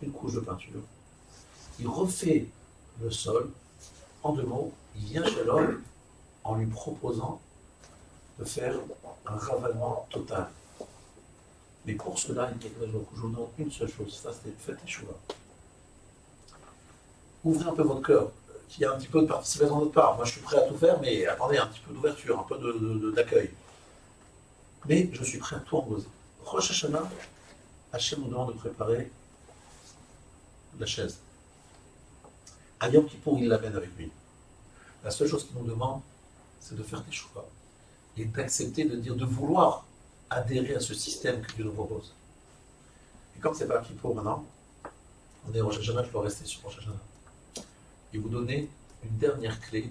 une couche de peinture. Il refait le sol. En 2 mots, il vient chez l'homme en lui proposant de faire un ravalement total. Mais pour cela, je vous demande une seule chose, ça c'est faites échouva. Ouvrez un peu votre cœur, qu'il y ait un petit peu de participation de notre part. Moi je suis prêt à tout faire, mais attendez, un petit peu d'ouverture, un peu d'accueil. Mais je suis prêt à tout emposer. Rosh Hashanah, Hachem nous demande de préparer la chaise. À Yom Kippour, il l'amène avec lui. La seule chose qu'il nous demande, c'est de faire des choix et d'accepter de dire, de vouloir adhérer à ce système que Dieu nous propose. Et comme c'est pas un Kippour maintenant, on est Rosh Hashanah, je dois rester sur Rosh Hashanah. Et vous donner une dernière clé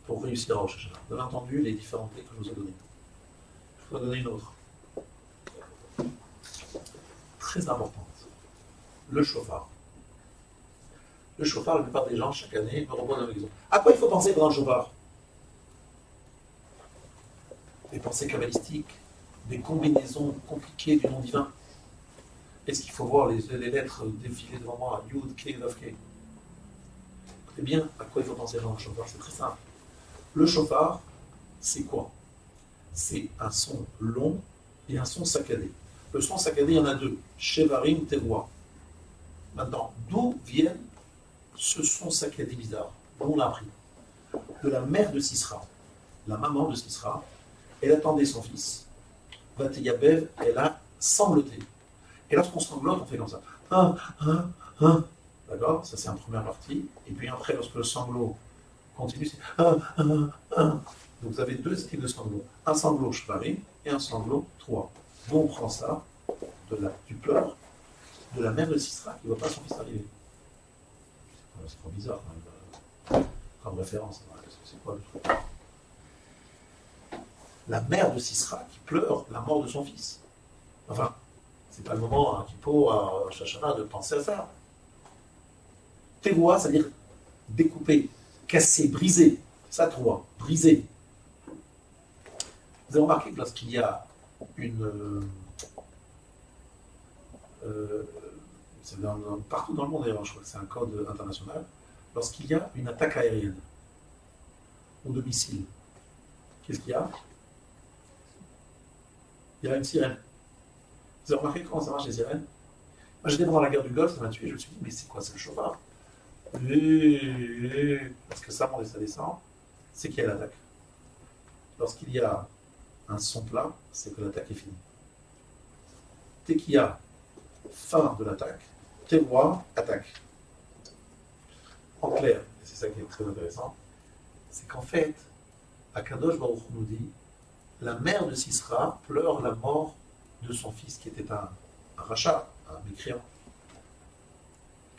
pour réussir à Rosh Hashanah. Vous avez entendu les différentes clés que je vous ai données. Je vais vous donner une autre. Très importante. Le chauffard. Le chauffard, la plupart des gens, chaque année, me reposent un exemple. À quoi il faut penser pendant le chauffard? Des pensées kabbalistiques, des combinaisons compliquées du nom divin. Est-ce qu'il faut voir les lettres défiler devant moi, Yud, Ke, Vav, Ke? Écoutez bien, à quoi il faut penser dans le chauffard? C'est très simple. Le chauffard, c'est quoi? C'est un son long et un son saccadé. Le son saccadé, il y en a 2. Shevarim, Teroua. Maintenant, d'où viennent ce son saccadé bizarre? D'où on l'a appris? De la mère de Sisra. La maman de Sisra, elle attendait son fils. Vateyabev, elle a sangloté. Et lorsqu'on sanglote, on fait comme ça. D'accord? Ça, c'est la première partie. Et puis après, lorsque le sanglot continue, c'est Donc vous avez 2 styles de sanglot. Un sanglot shvarim et un sanglot 3. D'où on prend ça? Du pleur de la mère de Sisra qui ne voit pas son fils arriver. c'est trop bizarre quand même, comme référence. C'est quoi le truc? La mère de Sisra qui pleure la mort de son fils. Enfin, c'est pas le moment à Kippo, à Shashana de penser à ça. Teroua, c'est-à-dire découper, casser, briser. Ça, Teroua, briser. Vous avez remarqué que lorsqu'il y a une. C'est partout dans le monde d'ailleurs, je crois que c'est un code international. Lorsqu'il y a une attaque aérienne ou de missiles, qu'est-ce qu'il y a? Il y a une sirène. Vous avez remarqué comment ça marche les sirènes? Moi j'étais pendant la guerre du Golfe, ça m'a tué, je me suis dit, mais c'est quoi, c'est le chauffard? Parce que ça monte et ça descend, c'est qu'il y a l'attaque. Lorsqu'il y a un son plat, c'est que l'attaque est finie. Dès qu'il y a fin de l'attaque, témoin, attaque. En clair, et c'est ça qui est très intéressant, c'est qu'en fait, Akadosh Baruch Hu nous dit, la mère de Sisra pleure la mort de son fils qui était un rachat, un mécréant.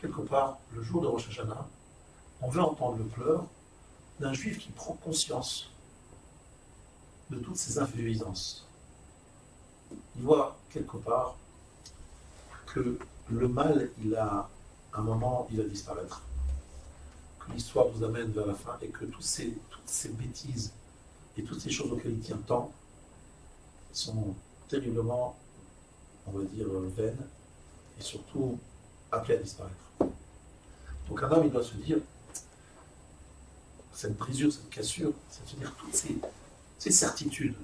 Quelque part, le jour de Rosh Hashanah, on veut entendre le pleur d'un juif qui prend conscience de toutes ses influences. Il voit quelque part que le mal, il a un moment, il va disparaître. Que l'histoire vous amène vers la fin et que toutes ces bêtises et toutes ces choses auxquelles il tient tant sont terriblement, on va dire, vaines et surtout appelées à disparaître. Donc un homme, il doit se dire, cette brisure, cette cassure, c'est de se dire toutes ces certitudes,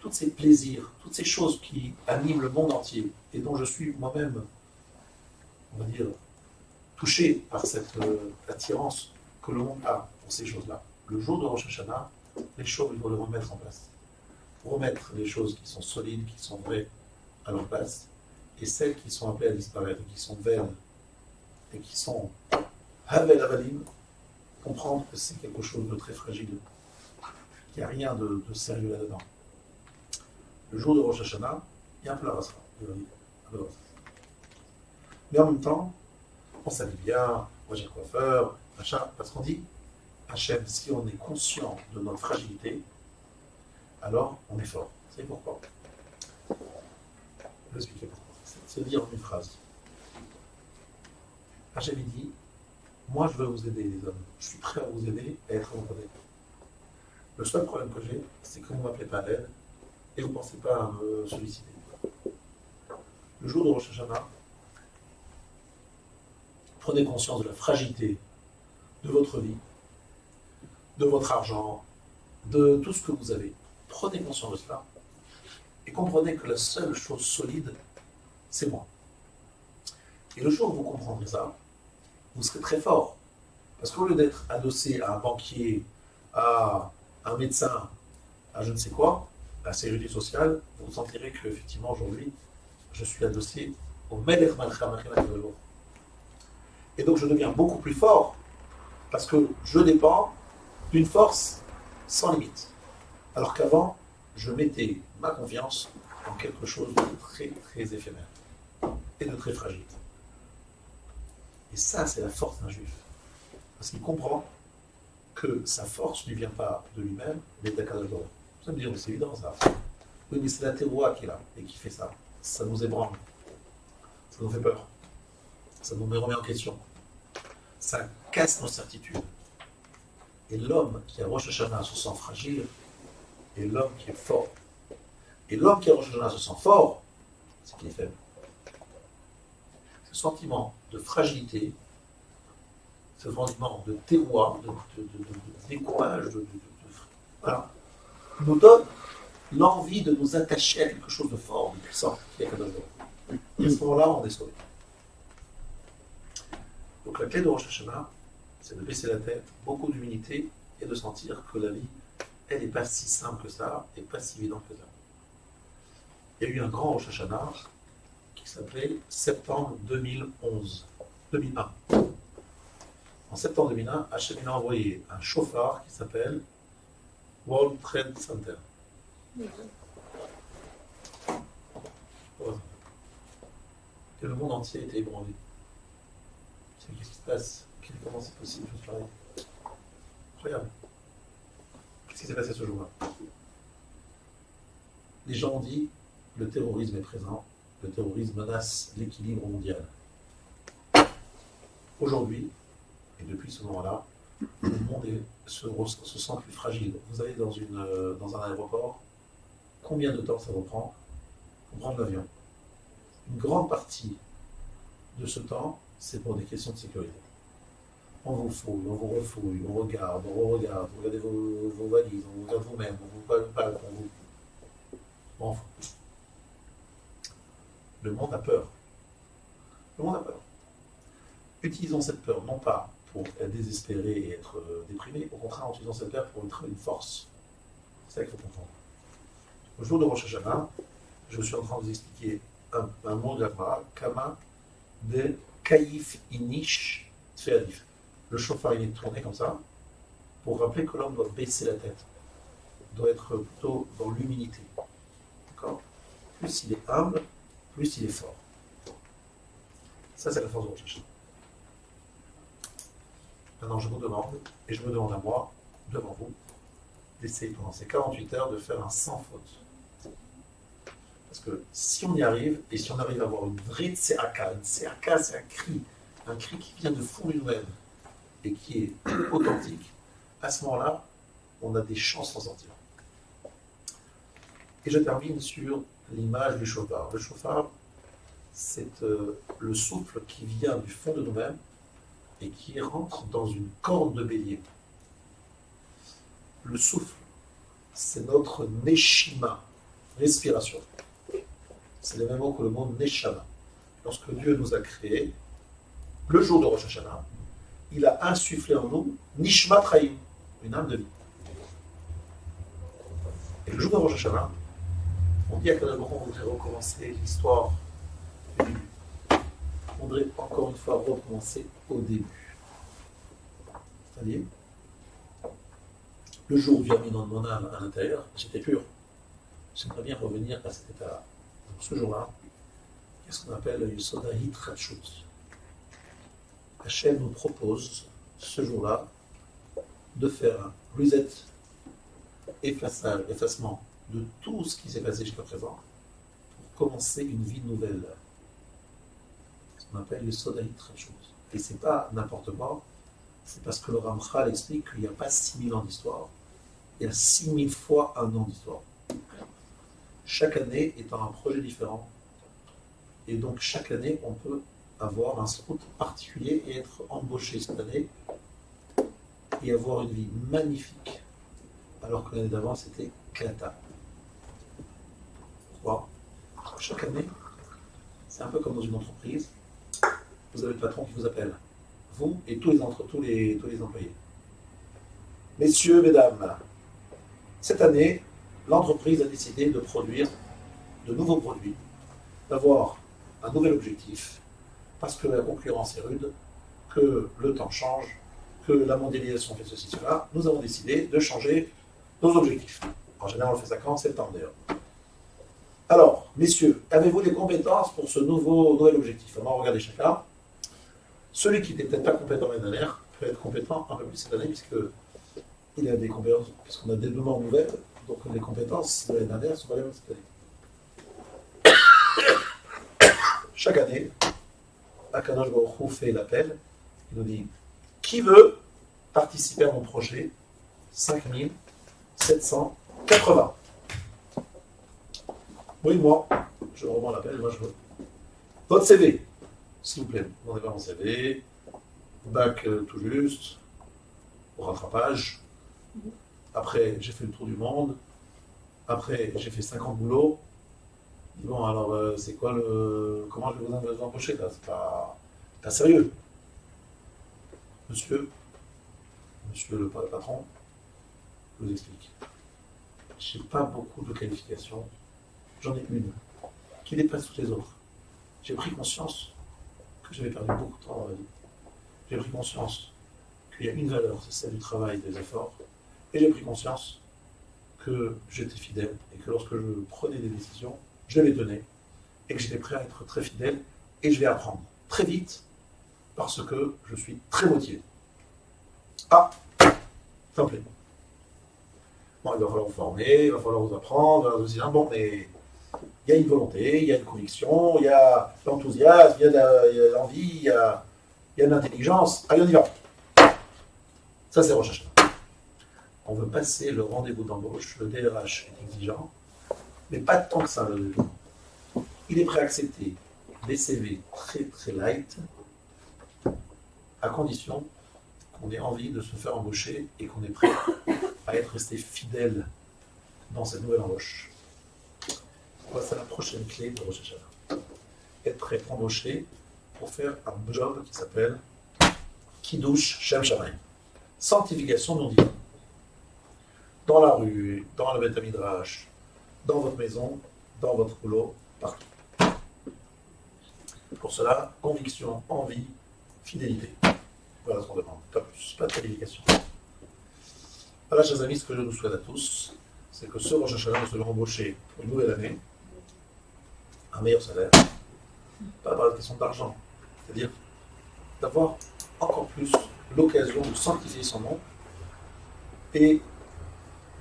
tous ces plaisirs, toutes ces choses qui animent le monde entier et dont je suis moi-même, on va dire, touché par cette attirance que le monde a pour ces choses-là. Le jour de Rosh Hashanah, les choses, il faut les remettre en place. Remettre les choses qui sont solides, qui sont vraies à leur place, et celles qui sont appelées à disparaître, qui sont vaines, et qui sont Havel Avalim, comprendre que c'est quelque chose de très fragile, qu'il n'y a rien de sérieux là-dedans. Le jour de Rosh Hashanah, il y a un peu la rasra. Mais en même temps, on s'habille bien, moi j'ai un coiffeur, machin, parce qu'on dit, Hachem, si on est conscient de notre fragilité, alors on est fort. Vous savez pourquoi? Je vais expliquer pourquoi. C'est de se dire en une phrase. Hachem dit, moi je veux vous aider les hommes, je suis prêt à vous aider et à être à vos côtés. Le seul problème que j'ai, c'est que vous ne m'appelez pas à l'aide et vous ne pensez pas à me solliciter. Le jour de Rosh Hashanah, prenez conscience de la fragilité de votre vie, de votre argent, de tout ce que vous avez. Prenez conscience de cela et comprenez que la seule chose solide, c'est moi. Et le jour où vous comprendrez ça, vous serez très fort. Parce qu'au lieu d'être adossé à un banquier, à un médecin, à je ne sais quoi, à la sécurité sociale, vous sentirez qu'effectivement aujourd'hui, je suis adossé au Melech Malcha Machina Kedelo. Et donc je deviens beaucoup plus fort parce que je dépends d'une force sans limite. Alors qu'avant, je mettais ma confiance en quelque chose de très très éphémère et de très fragile. Et ça, c'est la force d'un juif. Parce qu'il comprend que sa force ne vient pas de lui-même, mais d'Akadosh Baruch Hu. Vous allez me dire, mais c'est évident ça. Oui, mais c'est la terroir qui est là et qui fait ça. Ça nous ébranle. Ça nous fait peur. Ça nous remet en question. Ça casse nos certitudes. Et l'homme qui a Rosh Hashanah se sent fragile, et l'homme qui est fort. Et l'homme qui a Rosh Hashanah se sent fort, c'est qu'il est faible. Ce sentiment de fragilité, ce sentiment de terroir, de décourage, voilà, nous donne l'envie de nous attacher à quelque chose de fort, de puissant, qui est Akadosh Baruch Hu. Et à ce moment-là, on est sauvé. Donc la clé de Rosh Hashanah, c'est de baisser la tête, beaucoup d'humilité, et de sentir que la vie, elle n'est pas si simple que ça, et pas si évidente que ça. Il y a eu un grand Rosh Hashanah qui s'appelait septembre 2001. En septembre 2001, Hachem a envoyé un chauffard qui s'appelle World Trade Center. Et le monde entier a été ébranlé. Qu'est-ce qui se passe? Comment c'est possible, chose pareille? Incroyable. Qu'est-ce qui s'est passé ce jour-là? Les gens ont dit, le terrorisme est présent, le terrorisme menace l'équilibre mondial. Aujourd'hui, et depuis ce moment-là, le monde se sent plus fragile. Vous allez dans un aéroport, combien de temps ça vous prend pour prendre l'avion? Une grande partie de ce temps, c'est pour des questions de sécurité. On vous fouille, on vous refouille, on regarde, vous regardez vos valises, on regarde vous-même, on vous parle, on vous... On fout. Le monde a peur. Le monde a peur. Utilisons cette peur, non pas pour être désespéré et être déprimé, au contraire, utilisons cette peur pour être une force. C'est ça qu'il faut comprendre. Au jour de Rosh Hashanah, je suis en train de vous expliquer un mot de la Gemara, Kama de Kaif Inish Tfeadif. Le chauffard il est tourné comme ça, pour rappeler que l'homme doit baisser la tête, doit être plutôt dans l'humilité. D'accord? Plus il est humble, plus il est fort. Ça, c'est la force de Rosh Hashanah. Maintenant, je vous demande, et je me demande à moi, devant vous, d'essayer pendant ces 48 heures de faire un sans faute. Parce que si on y arrive, et si on arrive à avoir une vraie tseaka, une tseaka c'est un cri qui vient de fond de nous-mêmes, et qui est authentique, à ce moment-là, on a des chances d'en sortir. Et je termine sur l'image du chauffard. Le chauffard, c'est le souffle qui vient du fond de nous-mêmes et qui rentre dans une corne de bélier. Le souffle, c'est notre neshima, respiration. C'est le même mot que le mot neshama. Lorsque Dieu nous a créés, le jour de Rosh Hashanah, il a insufflé en nous nishmat chaim, une âme de vie. Et le jour de Rosh Hashanah, on dit à quel moment on voudrait recommencer l'histoire du début. On voudrait encore une fois recommencer au début. C'est-à-dire, le jour où Dieu a mis dans mon âme à l'intérieur, j'étais pur. J'aimerais bien revenir à cet état-là. Donc ce jour-là, il y a ce qu'on appelle le Yesodahit Ratshut. Hachem nous propose, ce jour-là, de faire un reset, effacement de tout ce qui s'est passé jusqu'à présent, pour commencer une vie nouvelle. Ce qu'on appelle le Sodahit Ratshut. Et c'est pas n'importe quoi, c'est parce que le Ramchal explique qu'il n'y a pas 6000 ans d'histoire, il y a 6000 fois un an d'histoire. Chaque année étant un projet différent. Et donc chaque année, on peut avoir un scout particulier et être embauché cette année et avoir une vie magnifique, alors que l'année d'avant, c'était cata. Pourquoi? Chaque année, c'est un peu comme dans une entreprise, vous avez le patron qui vous appelle, vous et tous les employés. Messieurs, mesdames, cette année, l'entreprise a décidé de produire de nouveaux produits, d'avoir un nouvel objectif, parce que la concurrence est rude, que le temps change, que la mondialisation fait ceci, cela. Nous avons décidé de changer nos objectifs. En général, on fait ça quand? En septembre d'ailleurs. Alors, messieurs, avez-vous les compétences pour ce nouvel objectif? On va regarder chacun. Celui qui n'était peut-être pas compétent l'année dernière peut être compétent un peu plus cette année, puisqu'il a des compétences, puisqu'on a des demandes nouvelles, donc les compétences de l'année dernière sont pas les mêmes cette année. Chaque année, Akadosh Baruch Hu fait l'appel, il nous dit qui veut participer à mon projet? 5780. Oui, moi, je reprends l'appel, moi je veux. Votre CV, s'il vous plaît, vous n'avez pas mon CV, bac tout juste, au rattrapage. Après, j'ai fait le tour du monde. Après, j'ai fait 50 boulots. Bon, alors, c'est quoi comment je vais vous embaucher là? C'est pas sérieux. Monsieur le patron, je vous explique. Je n'ai pas beaucoup de qualifications. J'en ai une qui dépasse toutes les autres. J'ai pris conscience que j'avais perdu beaucoup de temps dans ma vie. J'ai pris conscience qu'il y a une valeur, c'est celle du travail, des efforts. Et j'ai pris conscience que j'étais fidèle et que lorsque je prenais des décisions, je les tenais et que j'étais prêt à être très fidèle et je vais apprendre très vite parce que je suis très motivé. Ah, ça me plaît. Bon, il va falloir vous former, il va falloir vous apprendre, il va vous dire, bon, mais il y a une volonté, il y a une conviction, il y a l'enthousiasme, il y a l'envie, il y a l'intelligence. Allez, on y va. Ça, c'est Rosh Hashanah. On veut passer le rendez-vous d'embauche, le DRH est exigeant, mais pas tant que ça, le développement. Il est prêt à accepter des CV très très light, à condition qu'on ait envie de se faire embaucher et qu'on est prêt à être resté fidèle dans cette nouvelle embauche. Voilà, c'est la prochaine clé de Rosh Hashanah. Être prêt à embaucher pour faire un job qui s'appelle Kiddush Shem Shamayim. Sanctification non divine. Dans la rue, dans le Beth Midrash, dans votre maison, dans votre boulot, partout. Pour cela, conviction, envie, fidélité. Voilà ce qu'on demande, pas plus, pas de qualification. Voilà, chers amis, ce que je nous souhaite à tous, c'est que ce Rosh Hashanah, nous soyons embauchés pour une nouvelle année, un meilleur salaire, pas par la question d'argent, c'est-à-dire d'avoir encore plus l'occasion de sanctifier son nom et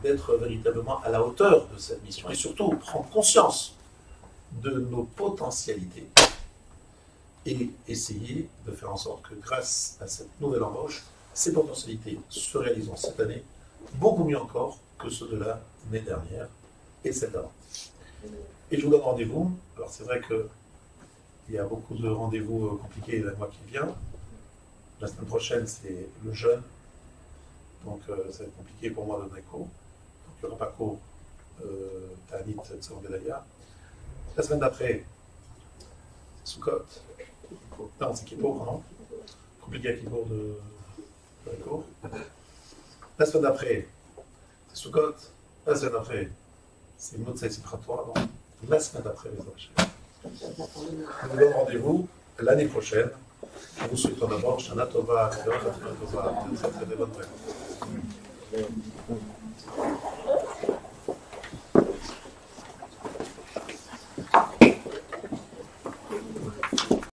d'être véritablement à la hauteur de cette mission et surtout prendre conscience de nos potentialités et essayer de faire en sorte que grâce à cette nouvelle embauche, ces potentialités se réaliseront cette année beaucoup mieux encore que ceux de l'année dernière et celle d'avant. Et je vous donne rendez-vous. Alors c'est vrai qu'il y a beaucoup de rendez-vous compliqués le mois qui vient. La semaine prochaine, c'est le jeûne. Donc ça va être compliqué pour moi de donner cours. Donc il n'y aura pas cours Ta'anit Tzom Gedalia. La semaine d'après, c'est Sukkot. Non, c'est Kippour, non? Compliqué à Kippour de donner cours. La semaine d'après, c'est Sukkot. La semaine d'après, c'est Motzei Simchat Torah. Donc la semaine d'après, les Hachem. Je vous donne rendez-vous l'année prochaine. Je vous souhaite d'abord Shana Tova, très très bonne.